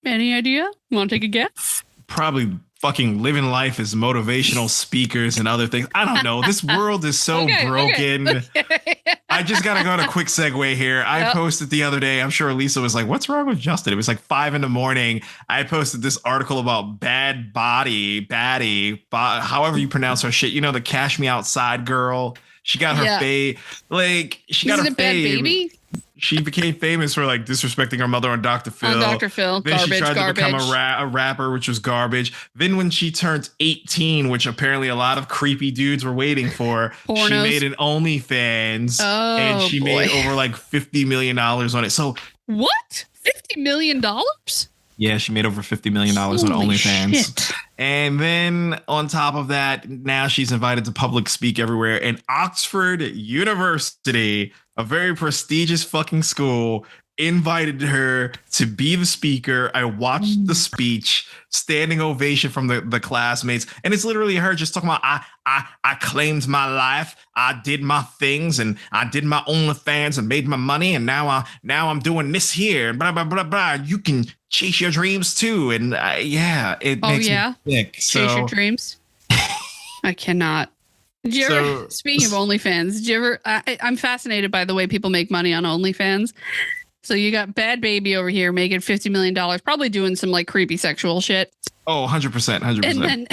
A: Any idea? You want to take a guess?
B: Probably fucking living life as motivational speakers and other things. I don't know. This world is so broken. Okay. I just got to go on a quick segue here. I posted the other day. I'm sure Lisa was like, what's wrong with Justin? It was like 5 a.m. I posted this article about Baddie, however you pronounce her shit. You know, the Cash Me Outside girl. She got her fame. Like, she got her fame. Bad Baby? She became famous for like disrespecting her mother on Dr. Phil.
A: On Dr. Phil,
B: then
A: garbage,
B: she tried to become
A: garbage.
B: a rapper, which was garbage. Then when she turned 18, which apparently a lot of creepy dudes were waiting for,
A: Pornos.
B: She made an OnlyFans, and she made over like $50 million on it. So
A: what? $50 million?
B: Yeah, she made over $50 million on OnlyFans. Shit. And then on top of that, now she's invited to public speak everywhere. And Oxford University, a very prestigious fucking school, invited her to be the speaker. I watched the speech, standing ovation from the classmates, and it's literally her just talking about I claimed my life, I did my things, and I did my OnlyFans and made my money, and now I'm doing this here, and blah blah blah blah. You can chase your dreams too, and yeah, it makes me sick.
A: Chase your dreams. I cannot. Did you ever, speaking of OnlyFans, did you ever? I'm fascinated by the way people make money on OnlyFans. So you got Bad Baby over here making $50 million, probably doing some like creepy sexual shit.
B: Oh, 100%, 100%.
A: And then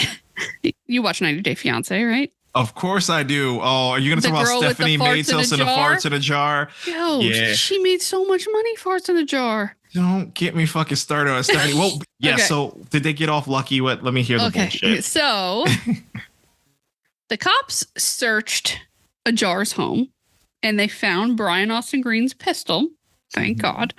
A: you watch 90 Day Fiance, right?
B: Of course I do. Oh, are you going to talk about Stephanie Maytels and the farts in a jar?
A: Yo, yeah. She made so much money, farts in a jar.
B: Don't get me fucking started on Stephanie. Well, yeah, okay. So did they get off lucky? Let me hear the bullshit.
A: So the cops searched a Jar's home and they found Brian Austin Green's pistol. Thank God.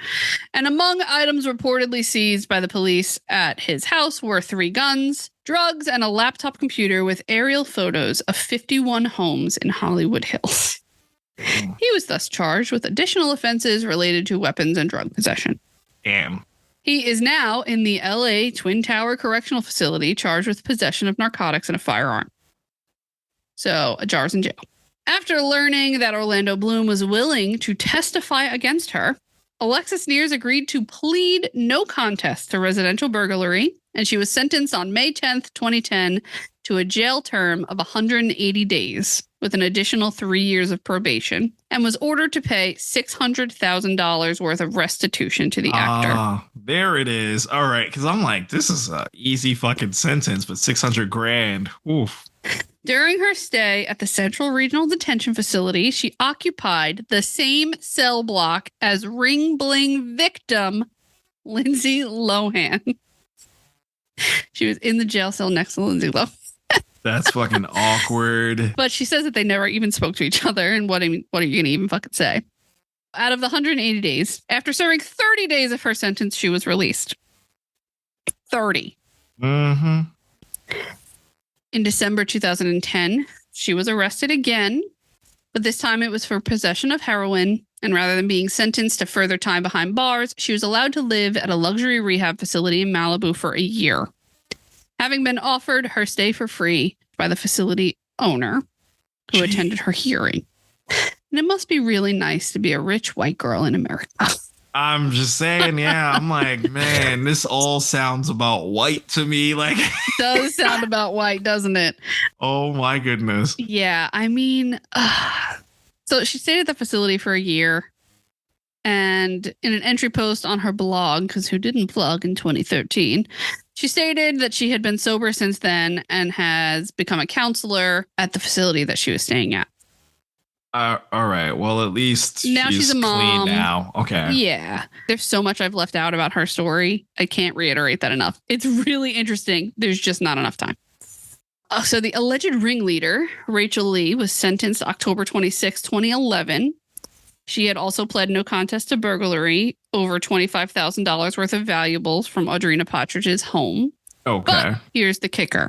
A: And among items reportedly seized by the police at his house were 3 guns, drugs, and a laptop computer with aerial photos of 51 homes in Hollywood Hills. He was thus charged with additional offenses related to weapons and drug possession.
B: Damn.
A: He is now in the LA Twin Tower Correctional Facility charged with possession of narcotics and a firearm. So, Jar's in jail. After learning that Orlando Bloom was willing to testify against her, Alexis Neers agreed to plead no contest to residential burglary, and she was sentenced on May 10th, 2010 to a jail term of 180 days with an additional 3 years of probation, and was ordered to pay $600,000 worth of restitution to the actor.
B: There it is. All right, because I'm like, this is an easy fucking sentence, but $600,000. Oof.
A: During her stay at the Central Regional Detention Facility, she occupied the same cell block as Ring Bling victim Lindsay Lohan. She was in the jail cell next to Lindsay Lohan.
B: That's fucking awkward.
A: But she says that they never even spoke to each other. And what are you going to even fucking say? Out of the 180 days, after serving 30 days of her sentence, she was released. 30.
B: Mm-hmm.
A: In December 2010, she was arrested again, but this time it was for possession of heroin. And rather than being sentenced to further time behind bars, she was allowed to live at a luxury rehab facility in Malibu for a year, having been offered her stay for free by the facility owner who attended her hearing. And it must be really nice to be a rich white girl in America.
B: I'm just saying, yeah. I'm like, man, this all sounds about white to me. Like,
A: it does sound about white, doesn't it?
B: Oh my goodness.
A: Yeah, I mean, so she stayed at the facility for a year, and in an entry post on her blog, because who didn't plug in 2013, she stated that she had been sober since then and has become a counselor at the facility that she was staying at.
B: All right. Well, at least
A: now she's a mom.
B: Clean now. Okay.
A: Yeah. There's so much I've left out about her story. I can't reiterate that enough. It's really interesting. There's just not enough time. So the alleged ringleader, Rachel Lee, was sentenced October 26, 2011. She had also pled no contest to burglary over $25,000 worth of valuables from Audrina Partridge's home.
B: Okay.
A: But here's the kicker.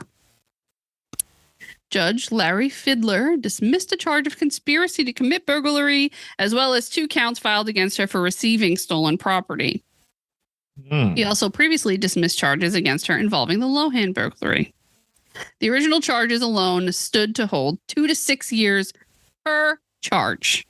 A: Judge Larry Fidler dismissed a charge of conspiracy to commit burglary, as well as 2 counts filed against her for receiving stolen property. He also previously dismissed charges against her involving the Lohan burglary. The original charges alone stood to hold 2 to 6 years per charge.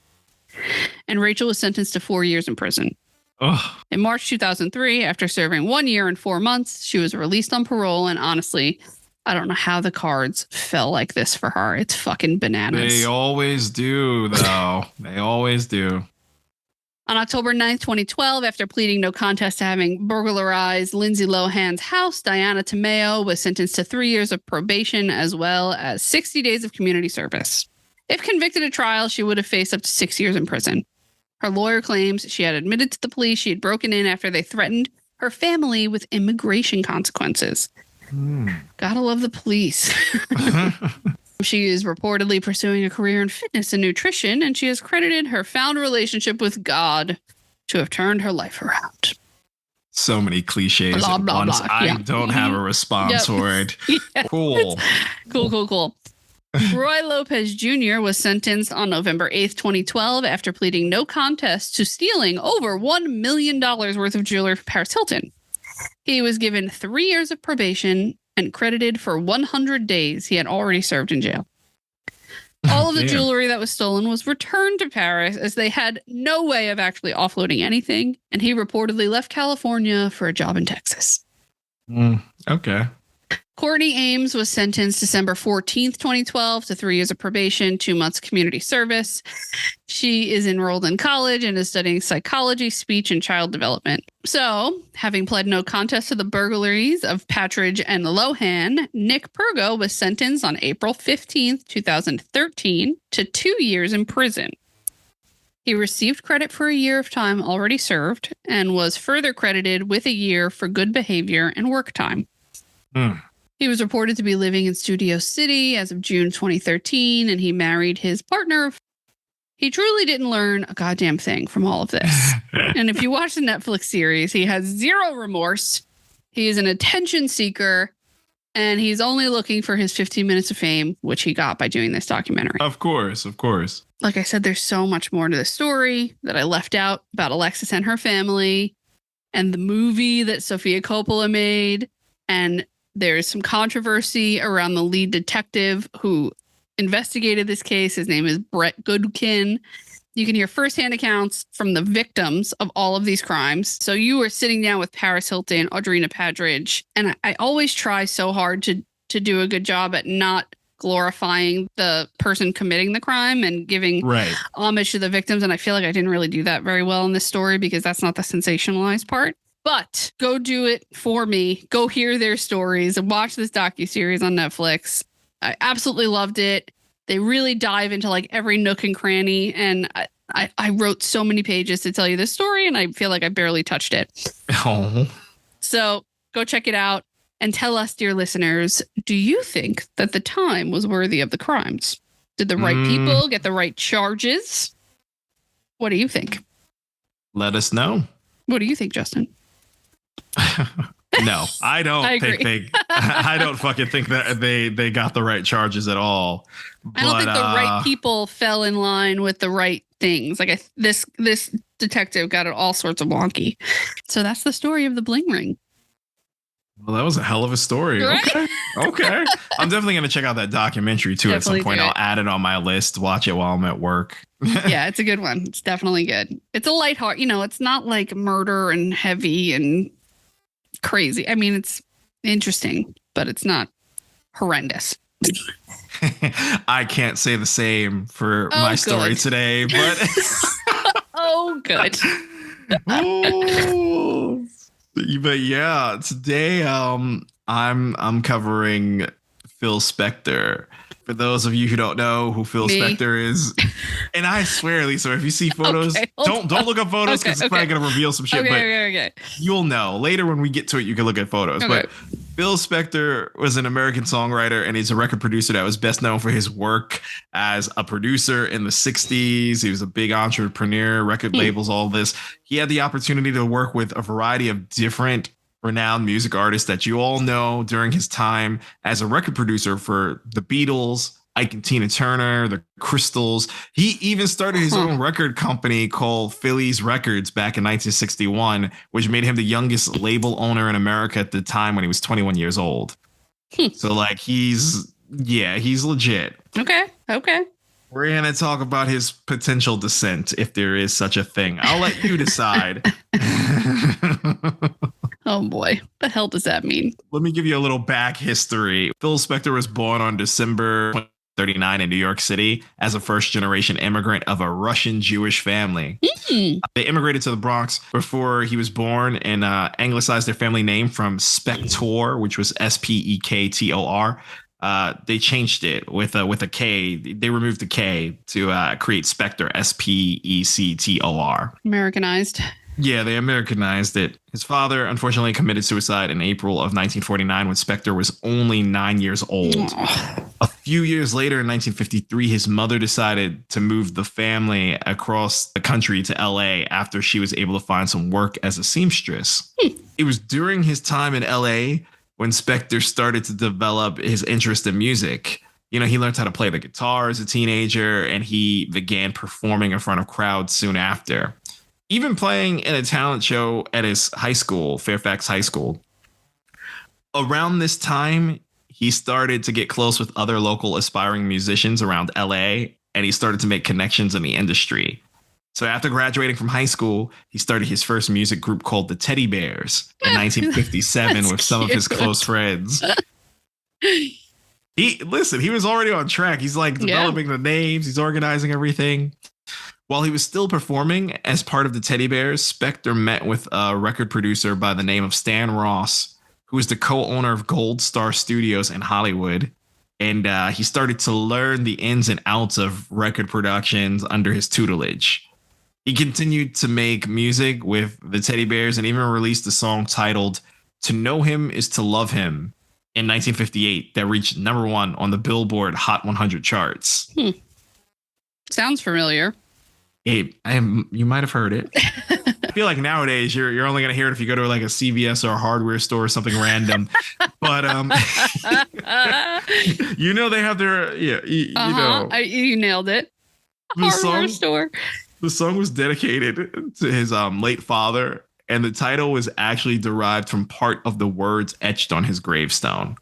A: And Rachel was sentenced to 4 years in prison.
B: Ugh.
A: In March 2003, after serving 1 year and 4 months, she was released on parole, and honestly, I don't know how the cards fell like this for her. It's fucking bananas.
B: They always do, though. They always do.
A: On October 9th, 2012, after pleading no contest to having burglarized Lindsay Lohan's house, Diana Tomeo was sentenced to 3 years of probation as well as 60 days of community service. If convicted at trial, she would have faced up to 6 years in prison. Her lawyer claims she had admitted to the police she had broken in after they threatened her family with immigration consequences. Gotta love the police. She is reportedly pursuing a career in fitness and nutrition, and she has credited her found relationship with God to have turned her life around.
B: So many cliches
A: blah,
B: at
A: blah,
B: once.
A: blah.
B: I don't have a response for it.
A: Yeah.
B: Cool.
A: Cool. Roy Lopez Jr. was sentenced on November 8th, 2012, after pleading no contest to stealing over $1 million worth of jewelry from Paris Hilton. He was given 3 years of probation and credited for 100 days he had already served in jail. All of the jewelry that was stolen was returned to Paris, as they had no way of actually offloading anything, and he reportedly left California for a job in Texas.
B: Okay.
A: Courtney Ames was sentenced December 14th, 2012 to 3 years of probation, 2 months community service. She is enrolled in college and is studying psychology, speech, and child development. So, having pled no contest to the burglaries of Patridge and Lohan, Nick Pergo was sentenced on April 15th, 2013 to 2 years in prison. He received credit for a year of time already served and was further credited with a year for good behavior and work time. He was reported to be living in Studio City as of June 2013, and he married his partner. He truly didn't learn a goddamn thing from all of this. And if you watch the Netflix series, he has zero remorse. He is an attention seeker, and he's only looking for his 15 minutes of fame, which he got by doing this documentary.
B: Of course.
A: Like I said, there's so much more to the story that I left out about Alexis and her family and the movie that Sofia Coppola made. And there's some controversy around the lead detective who investigated this case. His name is Brett Goodkin. You can hear firsthand accounts from the victims of all of these crimes. So you were sitting down with Paris Hilton, Audrina Patridge, and I always try so hard to do a good job at not glorifying the person committing the crime and giving homage to the victims. And I feel like I didn't really do that very well in this story because that's not the sensationalized part. But go do it for me. Go hear their stories and watch this docuseries on Netflix. I absolutely loved it. They really dive into like every nook and cranny. And I wrote so many pages to tell you this story, and I feel like I barely touched it.
B: Oh.
A: So go check it out and tell us, dear listeners, do you think that the time was worthy of the crimes? Did the right people get the right charges? What do you think?
B: Let us know.
A: What do you think, Justin?
B: No, I don't I don't fucking think that they got the right charges at all.
A: I don't think the right people fell in line with the right things. Like this detective got it all sorts of wonky. So that's the story of the Bling ring.
B: Well, that was a hell of a story. Right? Okay. I'm definitely going to check out that documentary too at some point. I'll add it on my list, watch it while I'm at work.
A: Yeah, it's a good one. It's definitely good. It's a lighthearted, it's not like murder and heavy and crazy. I mean, it's interesting, but it's not horrendous.
B: I can't say the same for my story today, but
A: oh, good.
B: But yeah, today I'm covering Phil Spector. For those of you who don't know who Phil Spector is, and I swear, Lisa, if you see photos, don't look up photos because it's probably gonna reveal some shit. But you'll know later when we get to it. You can look at photos. But Phil Spector was an American songwriter, and he's a record producer that was best known for his work as a producer in the 60s. He was a big entrepreneur, record labels, all this. He had the opportunity to work with a variety of different renowned music artists that you all know during his time as a record producer for the Beatles, Ike and Tina Turner, the Crystals. He even started his own record company called Phillies Records back in 1961, which made him the youngest label owner in America at the time when he was 21 years old. So like he's legit. Okay. We're going to talk about his potential descent, if there is such a thing. I'll let you decide.
A: Oh boy, the hell does that mean?
B: Let me give you a little back history. Phil Spector was born on December 1939 in New York City as a first-generation immigrant of a Russian Jewish family. They immigrated to the Bronx before he was born and anglicized their family name from Spector, which was Spektor. They changed it with a K. They removed the K to create Spector, Spector.
A: Americanized.
B: Yeah, they Americanized it. His father, unfortunately, committed suicide in April of 1949 when Spector was only 9 years old. A few years later, in 1953, his mother decided to move the family across the country to LA after she was able to find some work as a seamstress. It was during his time in LA when Spector started to develop his interest in music. He learned how to play the guitar as a teenager, and he began performing in front of crowds soon after, even playing in a talent show at his high school, Fairfax High School. Around this time, he started to get close with other local aspiring musicians around LA, and he started to make connections in the industry. So after graduating from high school, he started his first music group called the Teddy Bears in 1957 with some of his close friends. He was already on track. He's like developing the names. He's organizing everything. While he was still performing as part of the Teddy Bears, Spector met with a record producer by the name of Stan Ross, who is the co-owner of Gold Star Studios in Hollywood. And he started to learn the ins and outs of record productions under his tutelage. He continued to make music with the Teddy Bears and even released a song titled "To Know Him Is to Love Him" in 1958 that reached #1 on the Billboard Hot 100 charts.
A: Sounds familiar.
B: Hey, you might have heard it. I feel like nowadays you're only gonna hear it if you go to like a CVS or a hardware store or something random. But they have their you
A: nailed it. Hardware store.
B: The song was dedicated to his late father, and the title was actually derived from part of the words etched on his gravestone.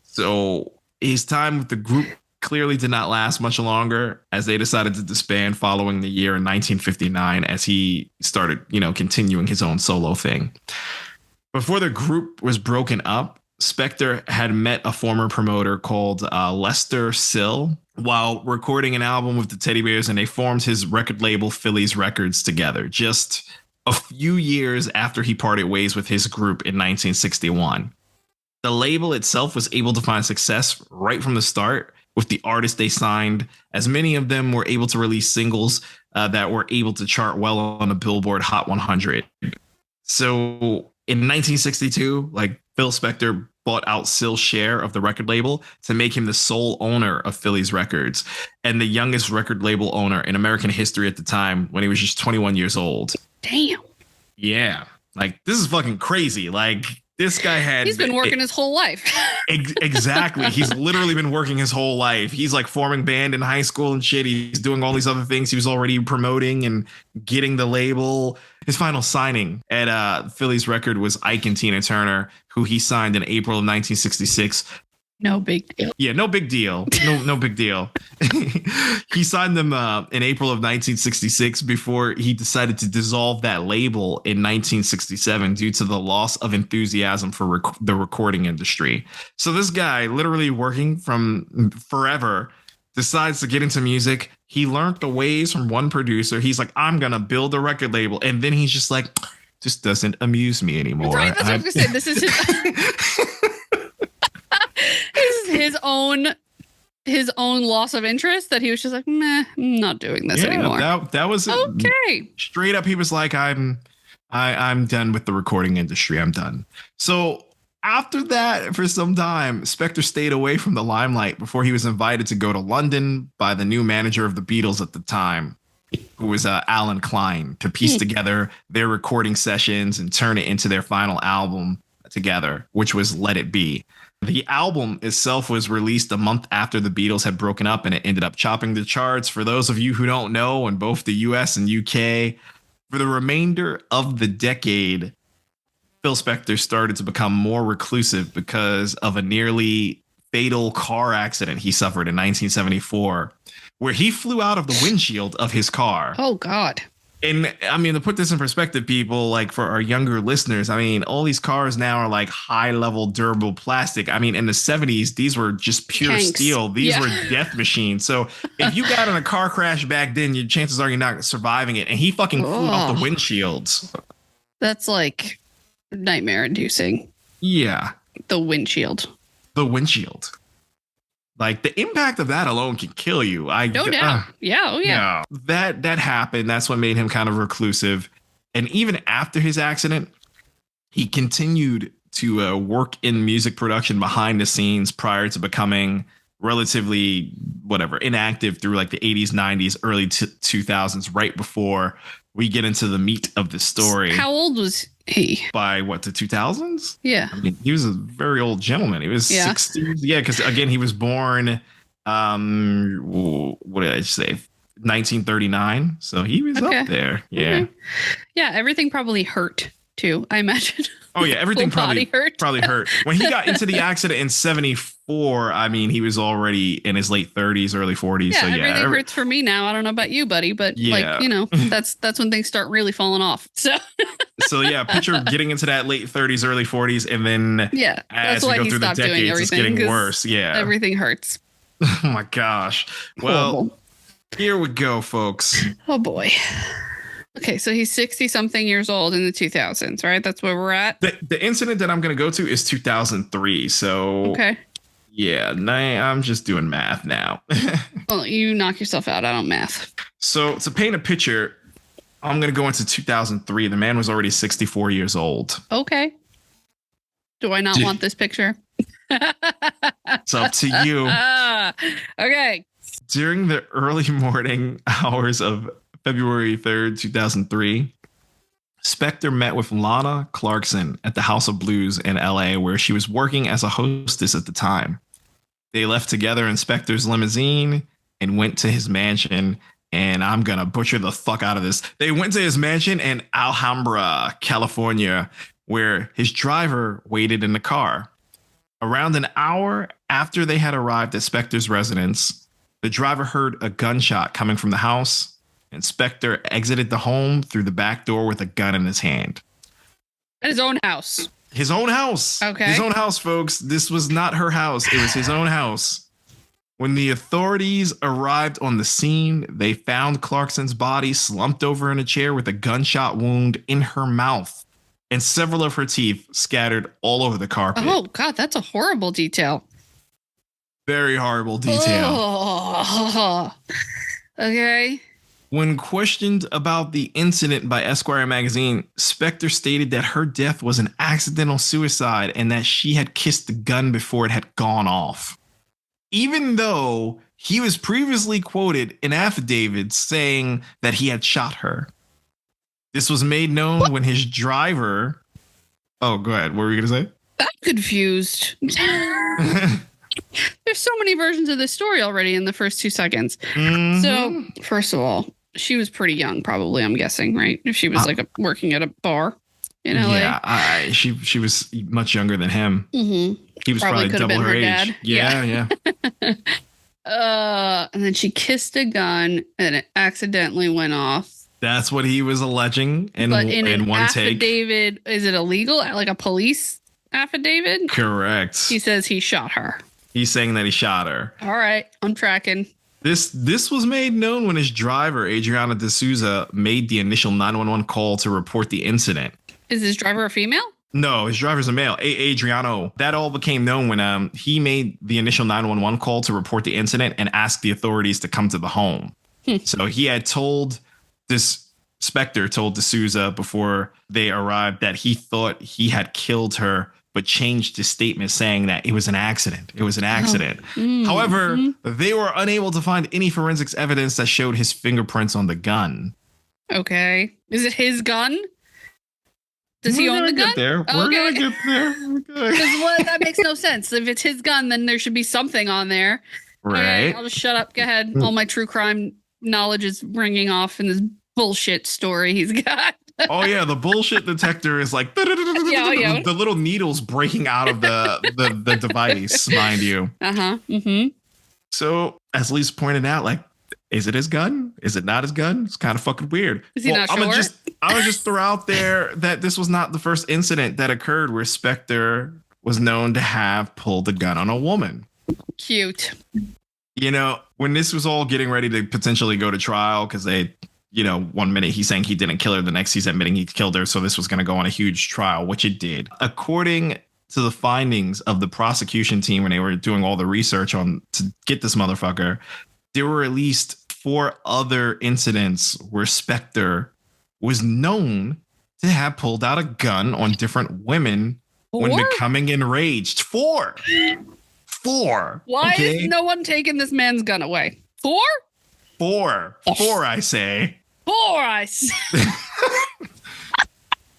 B: So his time with the group clearly did not last much longer, as they decided to disband following the year in 1959 as he started, continuing his own solo thing. Before the group was broken up, Spector had met a former promoter called Lester Sill while recording an album with the Teddy Bears, and they formed his record label Phillies Records together just a few years after he parted ways with his group in 1961. The label itself was able to find success right from the start with the artists they signed, as many of them were able to release singles that were able to chart well on the Billboard Hot 100. So in 1962, Phil Spector bought out Sill's share of the record label to make him the sole owner of Phillies Records and the youngest record label owner in American history at the time, when he was just 21 years old.
A: Damn.
B: Yeah. This is fucking crazy. This guy
A: he's been working his whole life.
B: Exactly. He's literally been working his whole life. He's forming band in high school and shit. He's doing all these other things. He was already promoting and getting the label. His final signing at Phillies Record was Ike and Tina Turner, who he signed in April of 1966.
A: No big deal.
B: Yeah, no big deal. No big deal. He signed them in April of 1966 before he decided to dissolve that label in 1967 due to the loss of enthusiasm for the recording industry. So this guy, literally working from forever, decides to get into music. He learned the ways from one producer. He's like, I'm going to build a record label. And then he's just like, this doesn't amuse me anymore.
A: Right, that's what I was going to say. This is his own loss of interest, that he was just like, meh, I'm not doing this anymore.
B: That was
A: okay.
B: Straight up, he was like, I'm done with the recording industry. I'm done. So after that, for some time, Spector stayed away from the limelight before he was invited to go to London by the new manager of the Beatles at the time, who was Alan Klein, to piece together their recording sessions and turn it into their final album together, which was Let It Be. The album itself was released a month after the Beatles had broken up, and it ended up chopping the charts. For those of you who don't know, in both the US and UK, for the remainder of the decade, Phil Spector started to become more reclusive because of a nearly fatal car accident he suffered in 1974, where he flew out of the windshield of his car.
A: Oh, God.
B: And I mean, to put this in perspective, people, for our younger listeners, I mean, all these cars now are high level durable plastic. I mean, in the 70s, these were just pure
A: Tanks.
B: Steel. These were death machines. So if you got in a car crash back then, your chances are you're not surviving it. And he fucking flew off the windshields.
A: That's nightmare inducing.
B: Yeah.
A: The windshield.
B: The impact of that alone can kill you.
A: No doubt. Yeah.
B: That happened. That's what made him kind of reclusive. And even after his accident, he continued to work in music production behind the scenes prior to becoming relatively inactive through the 80s, 90s, early 2000s, right before we get into the meat of the story.
A: How old was he?
B: By the 2000s?
A: Yeah.
B: I mean, he was a very old gentleman. He was 60. Yeah, because again, he was born What did I say? 1939. So he was
A: Okay.
B: up there. Yeah.
A: Okay. Yeah, everything probably hurt too, I imagine.
B: Oh yeah, everything
A: Full body
B: probably hurt. When he got into the accident in 74, I mean, he was already in his late 30s, early 40s.
A: Yeah,
B: So yeah,
A: everything hurts for me now. I don't know about you, buddy, but
B: yeah.
A: that's when things start really falling off. So
B: So yeah, picture getting into that late 30s, early 40s, and then
A: yeah,
B: as
A: that's
B: we
A: why
B: go
A: he
B: through the
A: stopped doing
B: decades, it's
A: everything.
B: getting worse. Yeah.
A: Everything hurts.
B: Oh my gosh. Well,
A: Horrible.
B: here we go, folks.
A: Oh boy. Okay, so he's 60 something years old in the 2000s, right? That's where we're at.
B: The incident that I'm going to go to is 2003. So
A: Okay.
B: yeah, I'm just doing math now.
A: Well, you knock yourself out. I don't math.
B: So to paint a picture, I'm going to go into 2003. The man was already 64 years old.
A: Okay. Do I not want this picture?
B: It's up to you.
A: Okay.
B: During the early morning hours of February 3rd, 2003, Spector met with Lana Clarkson at the House of Blues in LA, where she was working as a hostess at the time. They left together in Spector's limousine and went to his mansion. And I'm going to butcher the fuck out of this. They went to his mansion in Alhambra, California, where his driver waited in the car. Around an hour after they had arrived at Spector's residence, the driver heard a gunshot coming from the house, and Spector exited the home through the back door with a gun in his hand.
A: At his own house.
B: His own house.
A: Okay.
B: His own house, folks. This was not her house. It was his own house. When the authorities arrived on the scene, they found Clarkson's body slumped over in a chair with a gunshot wound in her mouth and several of her teeth scattered all over the carpet.
A: Oh, God, that's a horrible detail.
B: Very horrible detail.
A: Oh. Okay.
B: When questioned about the incident by Esquire magazine, Spector stated that her death was an accidental suicide and that she had kissed the gun before it had gone off. Even though he was previously quoted in affidavits saying that he had shot her. This was made known when his driver... Oh, go ahead. What were you going to say?
A: I'm confused. There's so many versions of this story already in the first 2 seconds.
B: Mm-hmm.
A: So, first of all, she was pretty young, probably, I'm guessing, right? If she was working at a bar in LA.
B: Yeah, she was much younger than him.
A: Mm-hmm.
B: He was probably double her age. Dad. Yeah.
A: And then she kissed a gun and it accidentally went off.
B: That's what he was alleging in one take.
A: Affidavit, is it illegal? Like a police affidavit?
B: Correct.
A: He says he shot her.
B: He's saying that he shot her.
A: All right, I'm tracking.
B: This was made known when his driver, Adriana D'Souza, made the initial 911 call to report the incident.
A: Is his driver a female? No,
B: his driver's a male, Adriano. That all became known when he made the initial 911 call to report the incident and asked the authorities to come to the home. So he had told Spector told D'Souza before they arrived that he thought he had killed her, but changed his statement saying that it was an accident. It was an accident. However, they were unable to find any forensics evidence that showed his fingerprints on the gun.
A: Okay. Is it his gun? Does he own the gun?
B: We're going to get there.
A: Because that makes no sense. If it's his gun, then there should be something on there.
B: Right.
A: Okay, I'll just shut up. Go ahead. All my true crime knowledge is ringing off in this bullshit story he's got.
B: Oh yeah, the bullshit detector is like the little needles breaking out of the device, mind you. So as Lisa pointed out, like, is it his gun? Is it not his gun? It's kind of fucking weird.
A: Is he not sure?
B: I'm gonna just throw out there that this was not the first incident that occurred where Spector was known to have pulled a gun on a woman.
A: Cute.
B: You know, when this was all getting ready to potentially go to trial, because they, 1 minute he's saying he didn't kill her, the next he's admitting he killed her. So this was going to go on a huge trial, which it did. According to the findings of the prosecution team when they were doing all the research to get this motherfucker, there were at least 4 other incidents where Spector was known to have pulled out a gun on different women when becoming enraged. 4.
A: Why is no one taking this man's gun away? 4?
B: 4, I say.
A: 4, I say.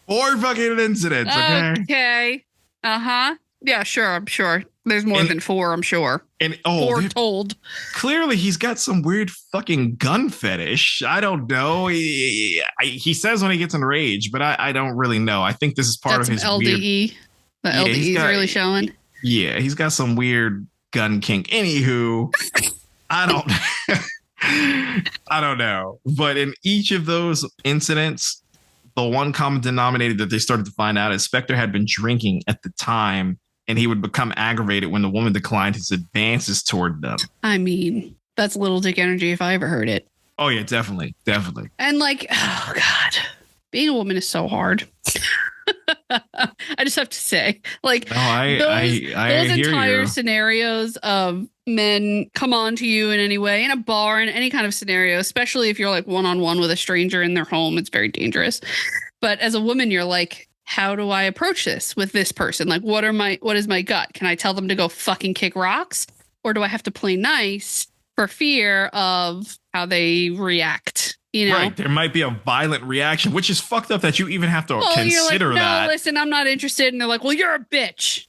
B: 4 fucking incidents, okay?
A: Okay. Yeah, sure, I'm sure. There's more
B: And
A: than 4, I'm sure.
B: and
A: 4
B: dude,
A: told.
B: clearly he's got some weird fucking gun fetish. I don't know. He says when he gets enraged, but I don't really know. I think this is part
A: Got
B: of
A: some
B: his weird.
A: LDE. The
B: Yeah,
A: LDE is really showing.
B: Yeah, he's got some weird gun kink. Anywho, I don't. I don't know. But in each of those incidents, the one common denominator that they started to find out is Spector had been drinking at the time, and he would become aggravated when the woman declined his advances toward them.
A: I mean, that's little dick energy if I ever heard it.
B: Oh yeah, definitely.
A: And like, oh God, being a woman is so hard. I just have to say, like,
B: No, I
A: those
B: hear
A: entire
B: you.
A: scenarios of men come on to you in any way, in a bar, in any kind of scenario, especially if you're like one-on-one with a stranger in their home, it's very dangerous. But as a woman, you're like, how do I approach this with this person? Like, what is my gut? Can I tell them to go fucking kick rocks? Or do I have to play nice for fear of how they react? You know?
B: Right, there might be a violent reaction, which is fucked up that you even have to consider
A: you're like, no,
B: that.
A: listen, I'm not interested. And they're like, well, you're a bitch.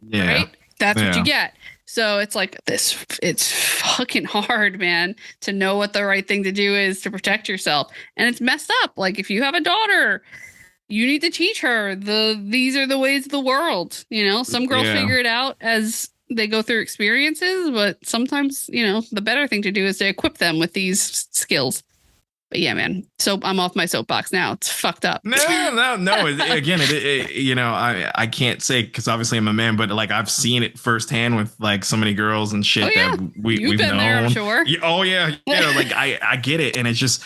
B: Yeah.
A: Right? That's what you get. So it's like this, it's fucking hard, man, to know what the right thing to do is to protect yourself. And it's messed up. Like if you have a daughter, you need to teach her these are the ways of the world. You know, some girls figure it out as they go through experiences, but sometimes, you know, the better thing to do is to equip them with these skills. But yeah, man. So I'm off my soapbox now. It's fucked up.
B: No. Again, you know, I can't say because obviously I'm a man, but like I've seen it firsthand with like so many girls and shit that we've
A: been
B: known.
A: There, I'm sure.
B: Yeah. Like I get it, and I just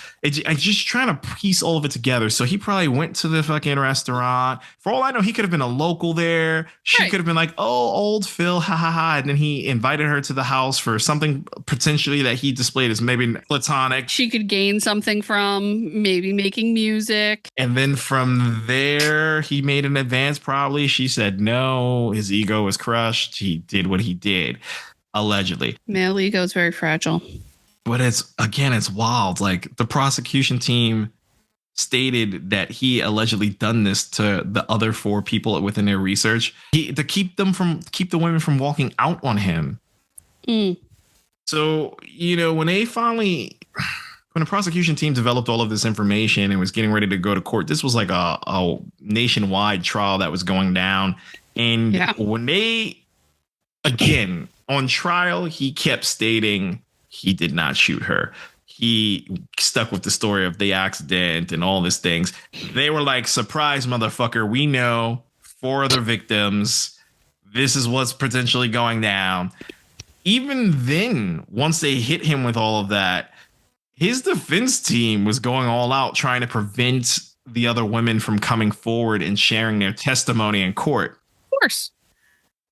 B: trying to piece all of it together. So he probably went to the fucking restaurant. For all I know, he could have been a local there. She could have been like, oh, old Phil, ha ha ha, and then he invited her to the house for something potentially that he displayed as maybe platonic.
A: She could gain something from maybe making music.
B: And then from there, he made an advance probably. She said no. His ego was crushed. He did what he did, allegedly.
A: Male ego is very fragile.
B: But it's wild. Like the prosecution team stated that he allegedly done this to the other 4 people within their research to keep the women from walking out on him. So, you know, when the prosecution team developed all of this information and was getting ready to go to court, this was like a nationwide trial that was going down. And when again, on trial, he kept stating he did not shoot her. He stuck with the story of the accident and all these things. They were like, surprise, motherfucker. We know 4 other victims. This is what's potentially going down. Even then, once they hit him with all of that, his defense team was going all out trying to prevent the other women from coming forward and sharing their testimony in court.
A: Of course.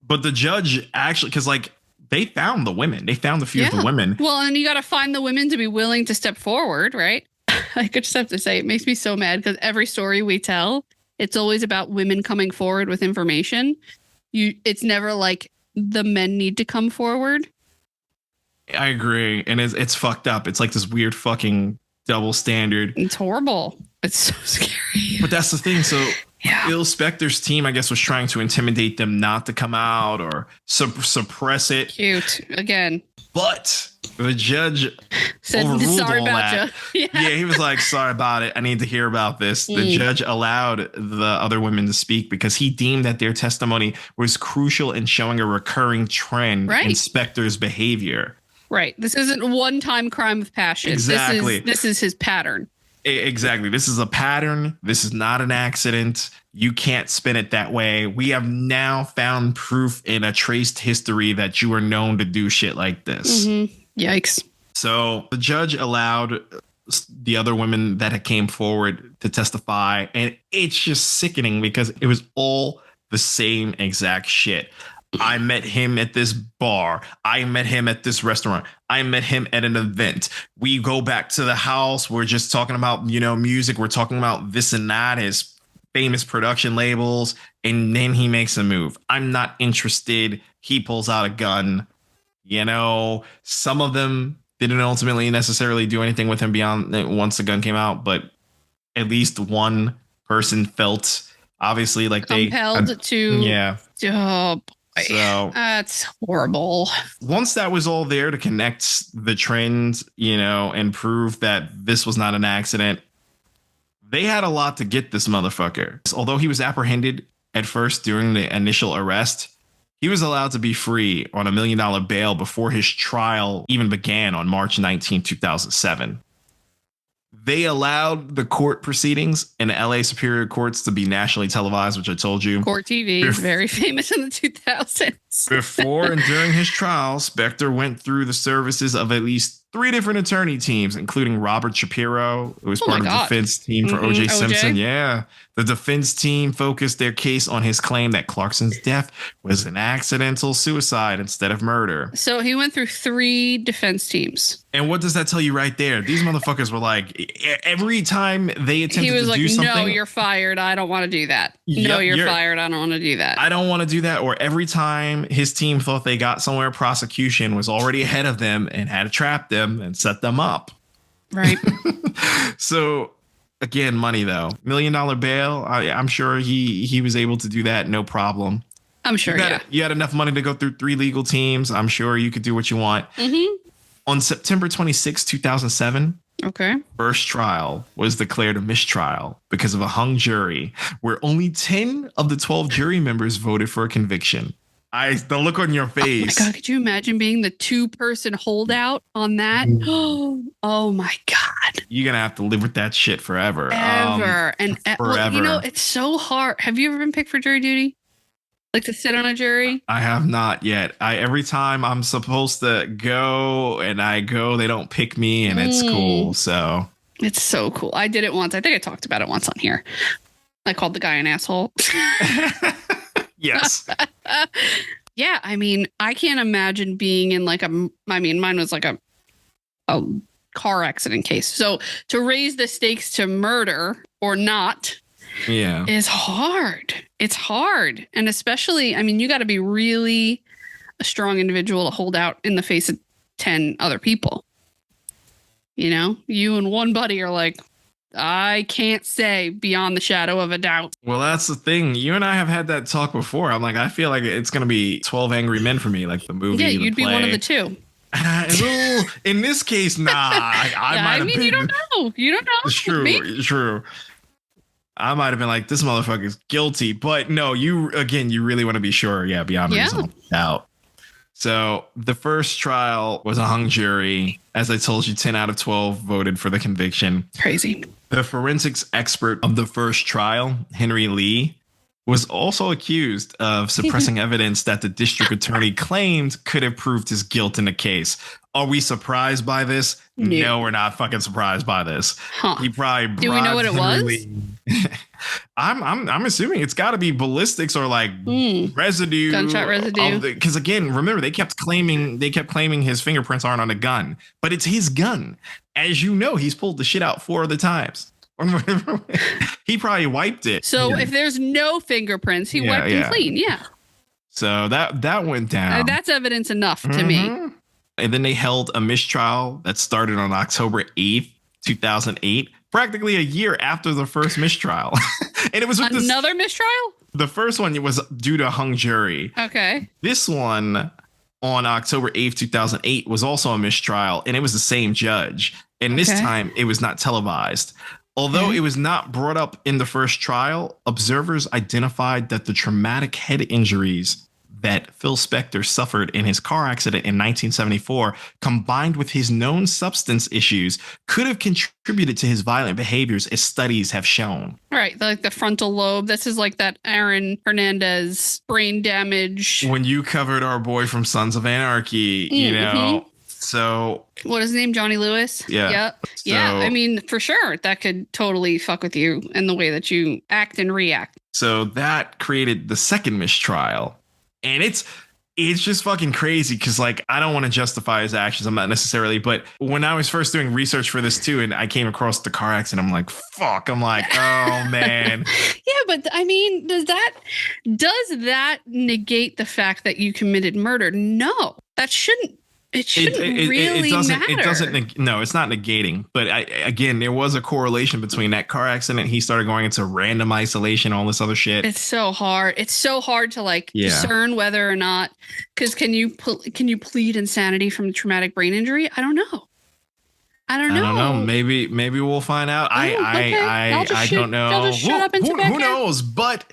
B: But the judge actually, because like they found the women, they found a few of the women.
A: Well, and you got to find the women to be willing to step forward, right? I could just have to say, it makes me so mad because every story we tell, it's always about women coming forward with information. It's never like the men need to come forward.
B: I agree. And it's fucked up. It's like this weird fucking double standard.
A: It's horrible. It's so scary.
B: But that's the thing. So Bill Spector's team, I guess, was trying to intimidate them not to come out or suppress it.
A: Cute. Again.
B: But the judge
A: said,
B: overruled
A: sorry
B: all
A: about
B: that.
A: you.
B: Yeah, he was like, sorry about it. I need to hear about this. The judge allowed the other women to speak because he deemed that their testimony was crucial in showing a recurring trend in Spector's behavior.
A: Right. This isn't a one-time crime of passion.
B: Exactly.
A: This is his pattern.
B: Exactly. This is a pattern. This is not an accident. You can't spin it that way. We have now found proof in a traced history that you are known to do shit like this.
A: Yikes.
B: So the judge allowed the other women that came forward to testify. And it's just sickening because it was all the same exact shit. I met him at this bar. I met him at this restaurant. I met him at an event. We go back to the house. We're just talking about, you know, music. We're talking about this and that, his famous production labels. And then he makes a move. I'm not interested. He pulls out a gun. You know, some of them didn't ultimately necessarily do anything with him beyond once the gun came out. But at least one person felt obviously like
A: compelled to.
B: Yeah. So
A: that's horrible.
B: once that was all there to connect the trend, and prove that this was not an accident, they had a lot to get this motherfucker. Although he was apprehended at first during the initial arrest, he was allowed to be free on $1 million bail before his trial even began on March 19, 2007. They allowed the court proceedings in the LA Superior Courts to be nationally televised, which I told you.
A: Court TV, very famous in the 2000s.
B: Before and during his trial, Spector went through the services of at least 3 different attorney teams, including Robert Shapiro, who was part of the defense team for O.J. Simpson. Yeah. The defense team focused their case on his claim that Clarkson's death was an accidental suicide instead of murder.
A: So he went through 3 defense teams.
B: And what does that tell you right there? These motherfuckers were like, every time they attempted to do something.
A: No, you're fired. I don't want to do that.
B: Yep,
A: no, you're fired. I don't want to do that.
B: I don't want to do that. Or every time his team thought they got somewhere, prosecution was already ahead of them and had trapped them and set them up.
A: Right.
B: So again, money though. $1 million bail. I'm sure he was able to do that. No problem.
A: I'm sure.
B: You had enough money to go through 3 legal teams. I'm sure you could do what you want.
A: Mm-hmm.
B: On September 26, 2007.
A: Okay.
B: First trial was declared a mistrial because of a hung jury where only 10 of the 12 jury members voted for a conviction. The look on your face.
A: Oh my God, could you imagine being the 2-person holdout on that? Oh my God.
B: You're going to have to live with that shit forever.
A: Forever.
B: Well,
A: it's so hard. Have you ever been picked for jury duty? Like to sit on a jury?
B: I have not yet. Every time I'm supposed to go and I go, they don't pick me and it's cool. So
A: it's so cool. I did it once. I think I talked about it once on here. I called the guy an asshole.
B: Yes.
A: Yeah. I mean, I can't imagine being in mine was like a car accident case. So to raise the stakes to murder or not is hard. It's hard. And especially, you got to be really a strong individual to hold out in the face of 10 other people. You and one buddy are like, I can't say beyond the shadow of a doubt.
B: Well, that's the thing. You and I have had that talk before. I'm like, I feel like it's going to be 12 Angry Men for me, like the movie.
A: Yeah, you'd be one of the 2.
B: In this case, nah.
A: You don't know. You don't know.
B: It's true. It's true. I might have been like, this motherfucker's guilty. But no, you really want to be sure. Yeah, beyond reasonable doubt. So the first trial was a hung jury. As I told you, 10 out of 12 voted for the conviction.
A: Crazy.
B: The forensics expert of the first trial, Henry Lee, was also accused of suppressing evidence that the district attorney claimed could have proved his guilt in the case. Are we surprised by this? No, we're not fucking surprised by this.
A: Huh.
B: He probably
A: do we know what it was?
B: I'm assuming it's got to be ballistics or like residue,
A: gunshot residue.
B: Because again, remember they kept claiming his fingerprints aren't on a gun, but it's his gun. As you know, he's pulled the shit out 4 other times. He probably wiped it.
A: So if there's no fingerprints, he wiped them clean. Yeah.
B: So that went down.
A: That's evidence enough to me.
B: And then they held a mistrial that started on October 8th, 2008, practically a year after the first mistrial. And it was
A: another mistrial?
B: The first one was due to a hung jury.
A: Okay.
B: This one on October 8th, 2008 was also a mistrial, and it was the same judge. And this time it was not televised. Although it was not brought up in the first trial, observers identified that the traumatic head injuries that Phil Spector suffered in his car accident in 1974, combined with his known substance issues, could have contributed to his violent behaviors, as studies have shown.
A: Right, like the frontal lobe. This is like that Aaron Hernandez brain damage.
B: When you covered our boy from Sons of Anarchy, you know. So
A: what is his name? Johnny Lewis?
B: Yeah.
A: Yeah. For sure. That could totally fuck with you in the way that you act and react.
B: So that created the second mistrial. And it's just fucking crazy because, like, I don't want to justify his actions. I'm not necessarily. But when I was first doing research for this, too, and I came across the car accident, I'm like, fuck. I'm like, oh, man.
A: Yeah, but does that negate the fact that you committed murder? No, that shouldn't It shouldn't really matter.
B: It doesn't. No, it's not negating. But again, there was a correlation between that car accident. He started going into random isolation, all this other shit.
A: It's so hard. It's so hard to discern whether or not. Because can you plead insanity from traumatic brain injury? I don't know. I don't know.
B: Maybe we'll find out. I don't know.
A: I'll just shut up and sit back
B: who knows? But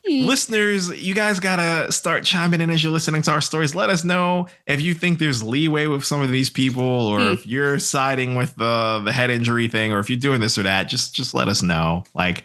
B: listeners, you guys gotta start chiming in as you're listening to our stories. Let us know if you think there's leeway with some of these people, or if you're siding with the head injury thing, or if you're doing this or that. Just let us know. Like,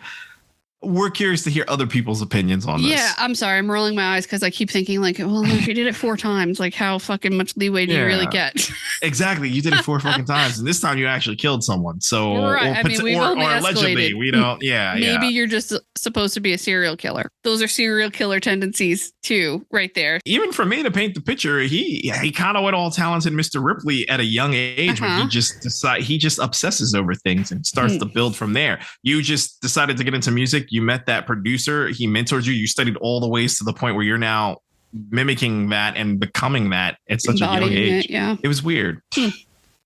B: we're curious to hear other people's opinions on this.
A: Yeah, I'm sorry. I'm rolling my eyes because I keep thinking well, if you did it 4 times, how fucking much leeway do you really get?
B: Exactly. You did it 4 fucking times. And this time you actually killed someone. So,
A: right.
B: or allegedly, we don't. Yeah.
A: Maybe you're just supposed to be a serial killer. Those are serial killer tendencies too, right there.
B: Even for me to paint the picture, he kind of went all talented Mr. Ripley at a young age when he just obsesses over things and starts to build from there. You just decided to get into music. You met that producer. He mentored you. You studied all the ways to the point where you're now mimicking that and becoming that at such a young age. It was weird.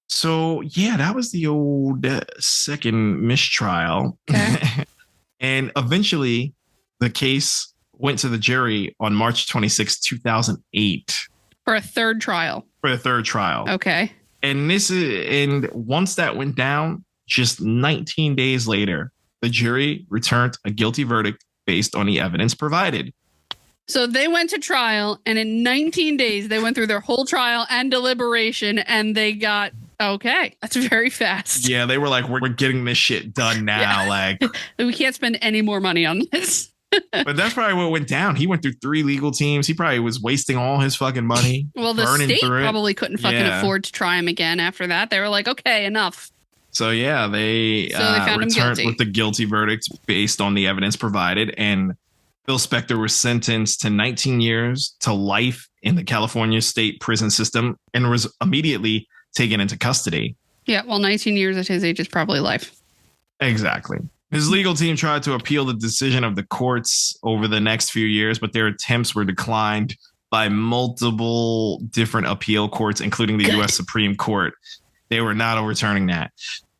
B: So yeah, that was the old second mistrial. Okay. And eventually the case went to the jury on March 26, 2008.
A: For a third trial.
B: Okay. And once that went down, just 19 days later, the jury returned a guilty verdict based on the evidence provided.
A: So they went to trial, and in 19 days, they went through their whole trial and deliberation, and they got, okay, that's very fast.
B: Yeah, they were like, we're getting this shit done now. Like,
A: we can't spend any more money on this.
B: But that's probably what went down. He went through 3 legal teams. He probably was wasting all his fucking money.
A: Well, the state probably couldn't fucking afford to try him again after that. They were like, okay, enough.
B: So yeah, they
A: found him guilty
B: with the guilty verdict based on the evidence provided, and Phil Spector was sentenced to 19 years to life in the California state prison system and was immediately taken into custody.
A: Yeah, well, 19 years at his age is probably life.
B: Exactly. His legal team tried to appeal the decision of the courts over the next few years, but their attempts were declined by multiple different appeal courts, including the U.S. Supreme Court. They were not overturning that.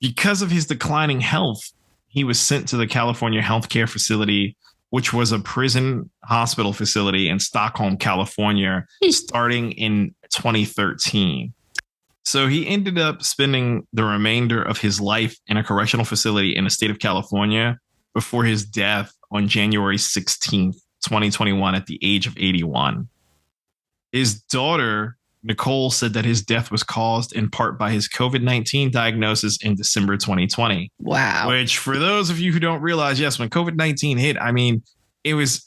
B: Because of his declining health, he was sent to the California Healthcare Facility, which was a prison hospital facility in Stockholm, California, starting in 2013. So he ended up spending the remainder of his life in a correctional facility in the state of California before his death on January 16th, 2021, at the age of 81. His daughter, Nicole, said that his death was caused in part by his COVID-19 diagnosis in December 2020.
A: Wow.
B: Which, for those of you who don't realize, yes, when COVID-19 hit, I mean, it was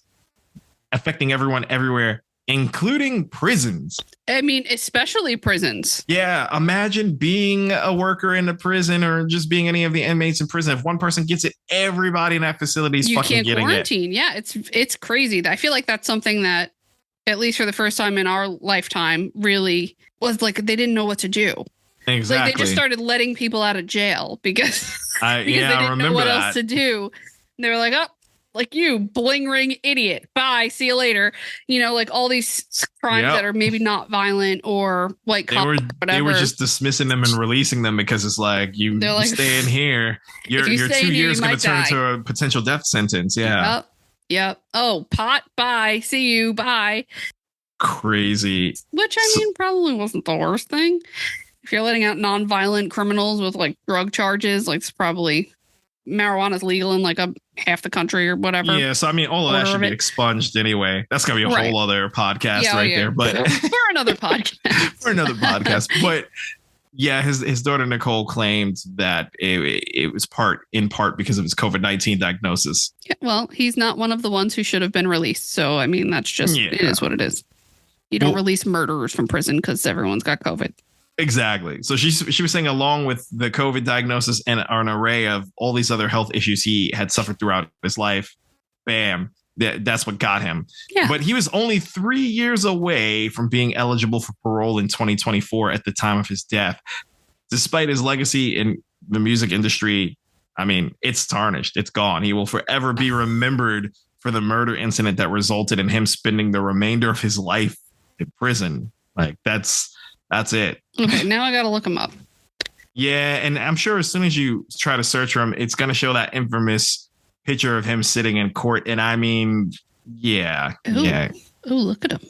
B: affecting everyone everywhere, including prisons.
A: I mean, especially prisons.
B: Yeah. Imagine being a worker in a prison or just being any of the inmates in prison. If one person gets it, everybody in that facility is fucking getting it. You can't
A: quarantine. Yeah, it's crazy. I feel like that's something that, at least for the first time in our lifetime, really was like they didn't know what to do.
B: Exactly.
A: Like they just started letting people out of jail because they didn't know what else to do. And they were like, oh, like you, bling ring idiot. Bye. See you later. You know, like all these crimes that are maybe not violent or white collar, whatever.
B: They were just dismissing them and releasing them because it's like you stay in here. Your 2 years going to turn into a potential death sentence. Yeah.
A: Yep. Oh, pot. Bye. See you. Bye.
B: Crazy.
A: Which, I mean, probably wasn't the worst thing. If you're letting out non-violent criminals with like drug charges, like it's probably marijuana's legal in like half the country or whatever.
B: Yeah. So, I mean, all of that should be expunged anyway. That's going to be a whole other podcast there. But
A: for another podcast.
B: But yeah, his daughter Nicole claimed that it was in part because of his COVID-19 diagnosis.
A: Yeah, well, he's not one of the ones who should have been released. So, I mean, that's just, it is what it is. You don't release murderers from prison because everyone's got COVID.
B: Exactly. So she was saying, along with the COVID diagnosis and an array of all these other health issues he had suffered throughout his life, bam, that's what got him.
A: Yeah.
B: But he was only 3 years away from being eligible for parole in 2024 at the time of his death. Despite his legacy in the music industry, I mean, it's tarnished. It's gone. He will forever be remembered for the murder incident that resulted in him spending the remainder of his life in prison. Like, that's That's it.
A: Okay, now I got to look him up.
B: Yeah, and I'm sure as soon as you try to search for him, it's going to show that infamous picture of him sitting in court. And I mean, yeah.
A: Oh, look at him.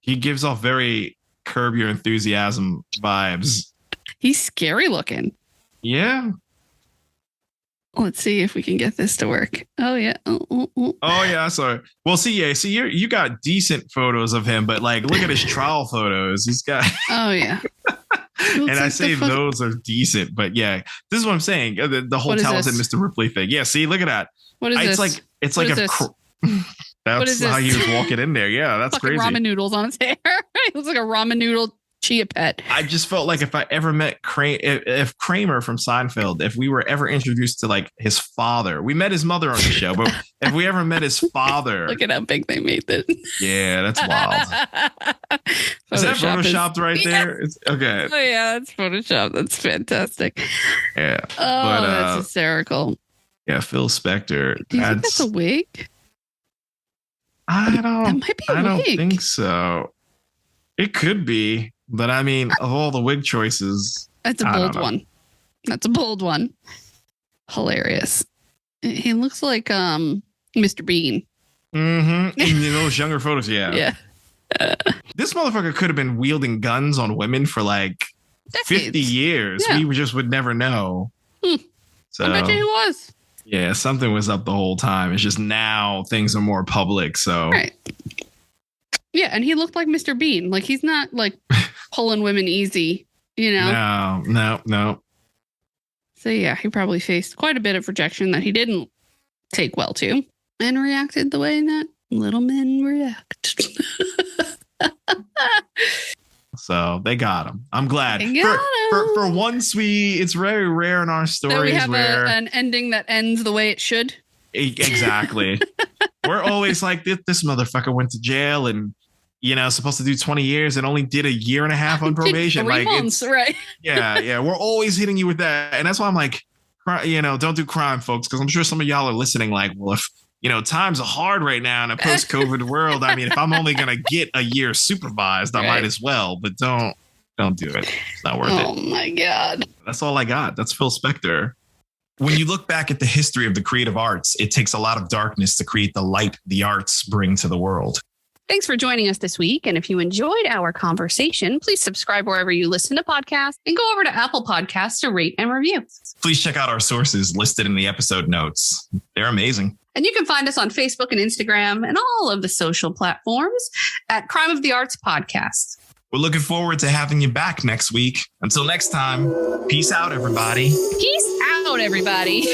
B: He gives off very Curb Your Enthusiasm vibes.
A: He's scary looking.
B: Yeah.
A: Let's see if we can get this to work. Oh, yeah. Oh,
B: yeah. Sorry. Well, see, you got decent photos of him, but like, look at his trial photos. He's got.
A: Oh, yeah.
B: And I say those are decent, but yeah, this is what I'm saying. The whole talented Mr. Ripley thing. Yeah. See, look at that.
A: What is
B: this? It's like that's how he was walking in there. Yeah, that's
A: fucking
B: crazy.
A: Ramen noodles on his hair. He looks like a ramen noodle chia pet.
B: I just felt like if I ever met if Kramer from Seinfeld, if we were ever introduced to like his father, we met his mother on the show, but if we ever met his father,
A: look at how big they made this.
B: Yeah, that's wild. Is that photoshopped right there? It's, okay.
A: Oh yeah, that's Photoshop. That's fantastic.
B: Yeah.
A: Oh, that's hysterical.
B: Yeah, Phil Spector.
A: Do you think that's a wig?
B: That might
A: be a wig.
B: I don't think so. It could be. But I mean, of all the wig choices,
A: that's a bold one. That's a bold one. Hilarious. He looks like Mr. Bean.
B: Mm-hmm. In those younger photos, yeah.
A: Yeah.
B: This motherfucker could have been wielding guns on women for like decades. 50 years. Yeah. We just would never know. So
A: I bet you he was.
B: Yeah, something was up the whole time. It's just now things are more public. So
A: right. Yeah, and he looked like Mr. Bean. Like he's not like pulling women easy, you know?
B: No.
A: So yeah, he probably faced quite a bit of rejection that he didn't take well to and reacted the way that little men react.
B: So they got him. I'm glad. For once, it's very rare in our stories
A: we have
B: where
A: an ending that ends the way it should.
B: Exactly. We're always like, this motherfucker went to jail and, supposed to do 20 years and only did a year and a half on probation.
A: 3 months, right?
B: Yeah. We're always hitting you with that. And that's why I'm like, don't do crime, folks. Because I'm sure some of y'all are listening like, well, if, times are hard right now in a post-COVID world. I mean, if I'm only going to get a year supervised, I might as well. But don't do it. It's not worth it.
A: Oh, my God.
B: That's all I got. That's Phil Spector. When you look back at the history of the creative arts, it takes a lot of darkness to create the light the arts bring to the world.
A: Thanks for joining us this week. And if you enjoyed our conversation, please subscribe wherever you listen to podcasts and go over to Apple Podcasts to rate and review.
B: Please check out our sources listed in the episode notes. They're amazing.
A: And you can find us on Facebook and Instagram and all of the social platforms at Crime of the Arts Podcast.
B: We're looking forward to having you back next week. Until next time, peace out, everybody.
A: Peace out, everybody.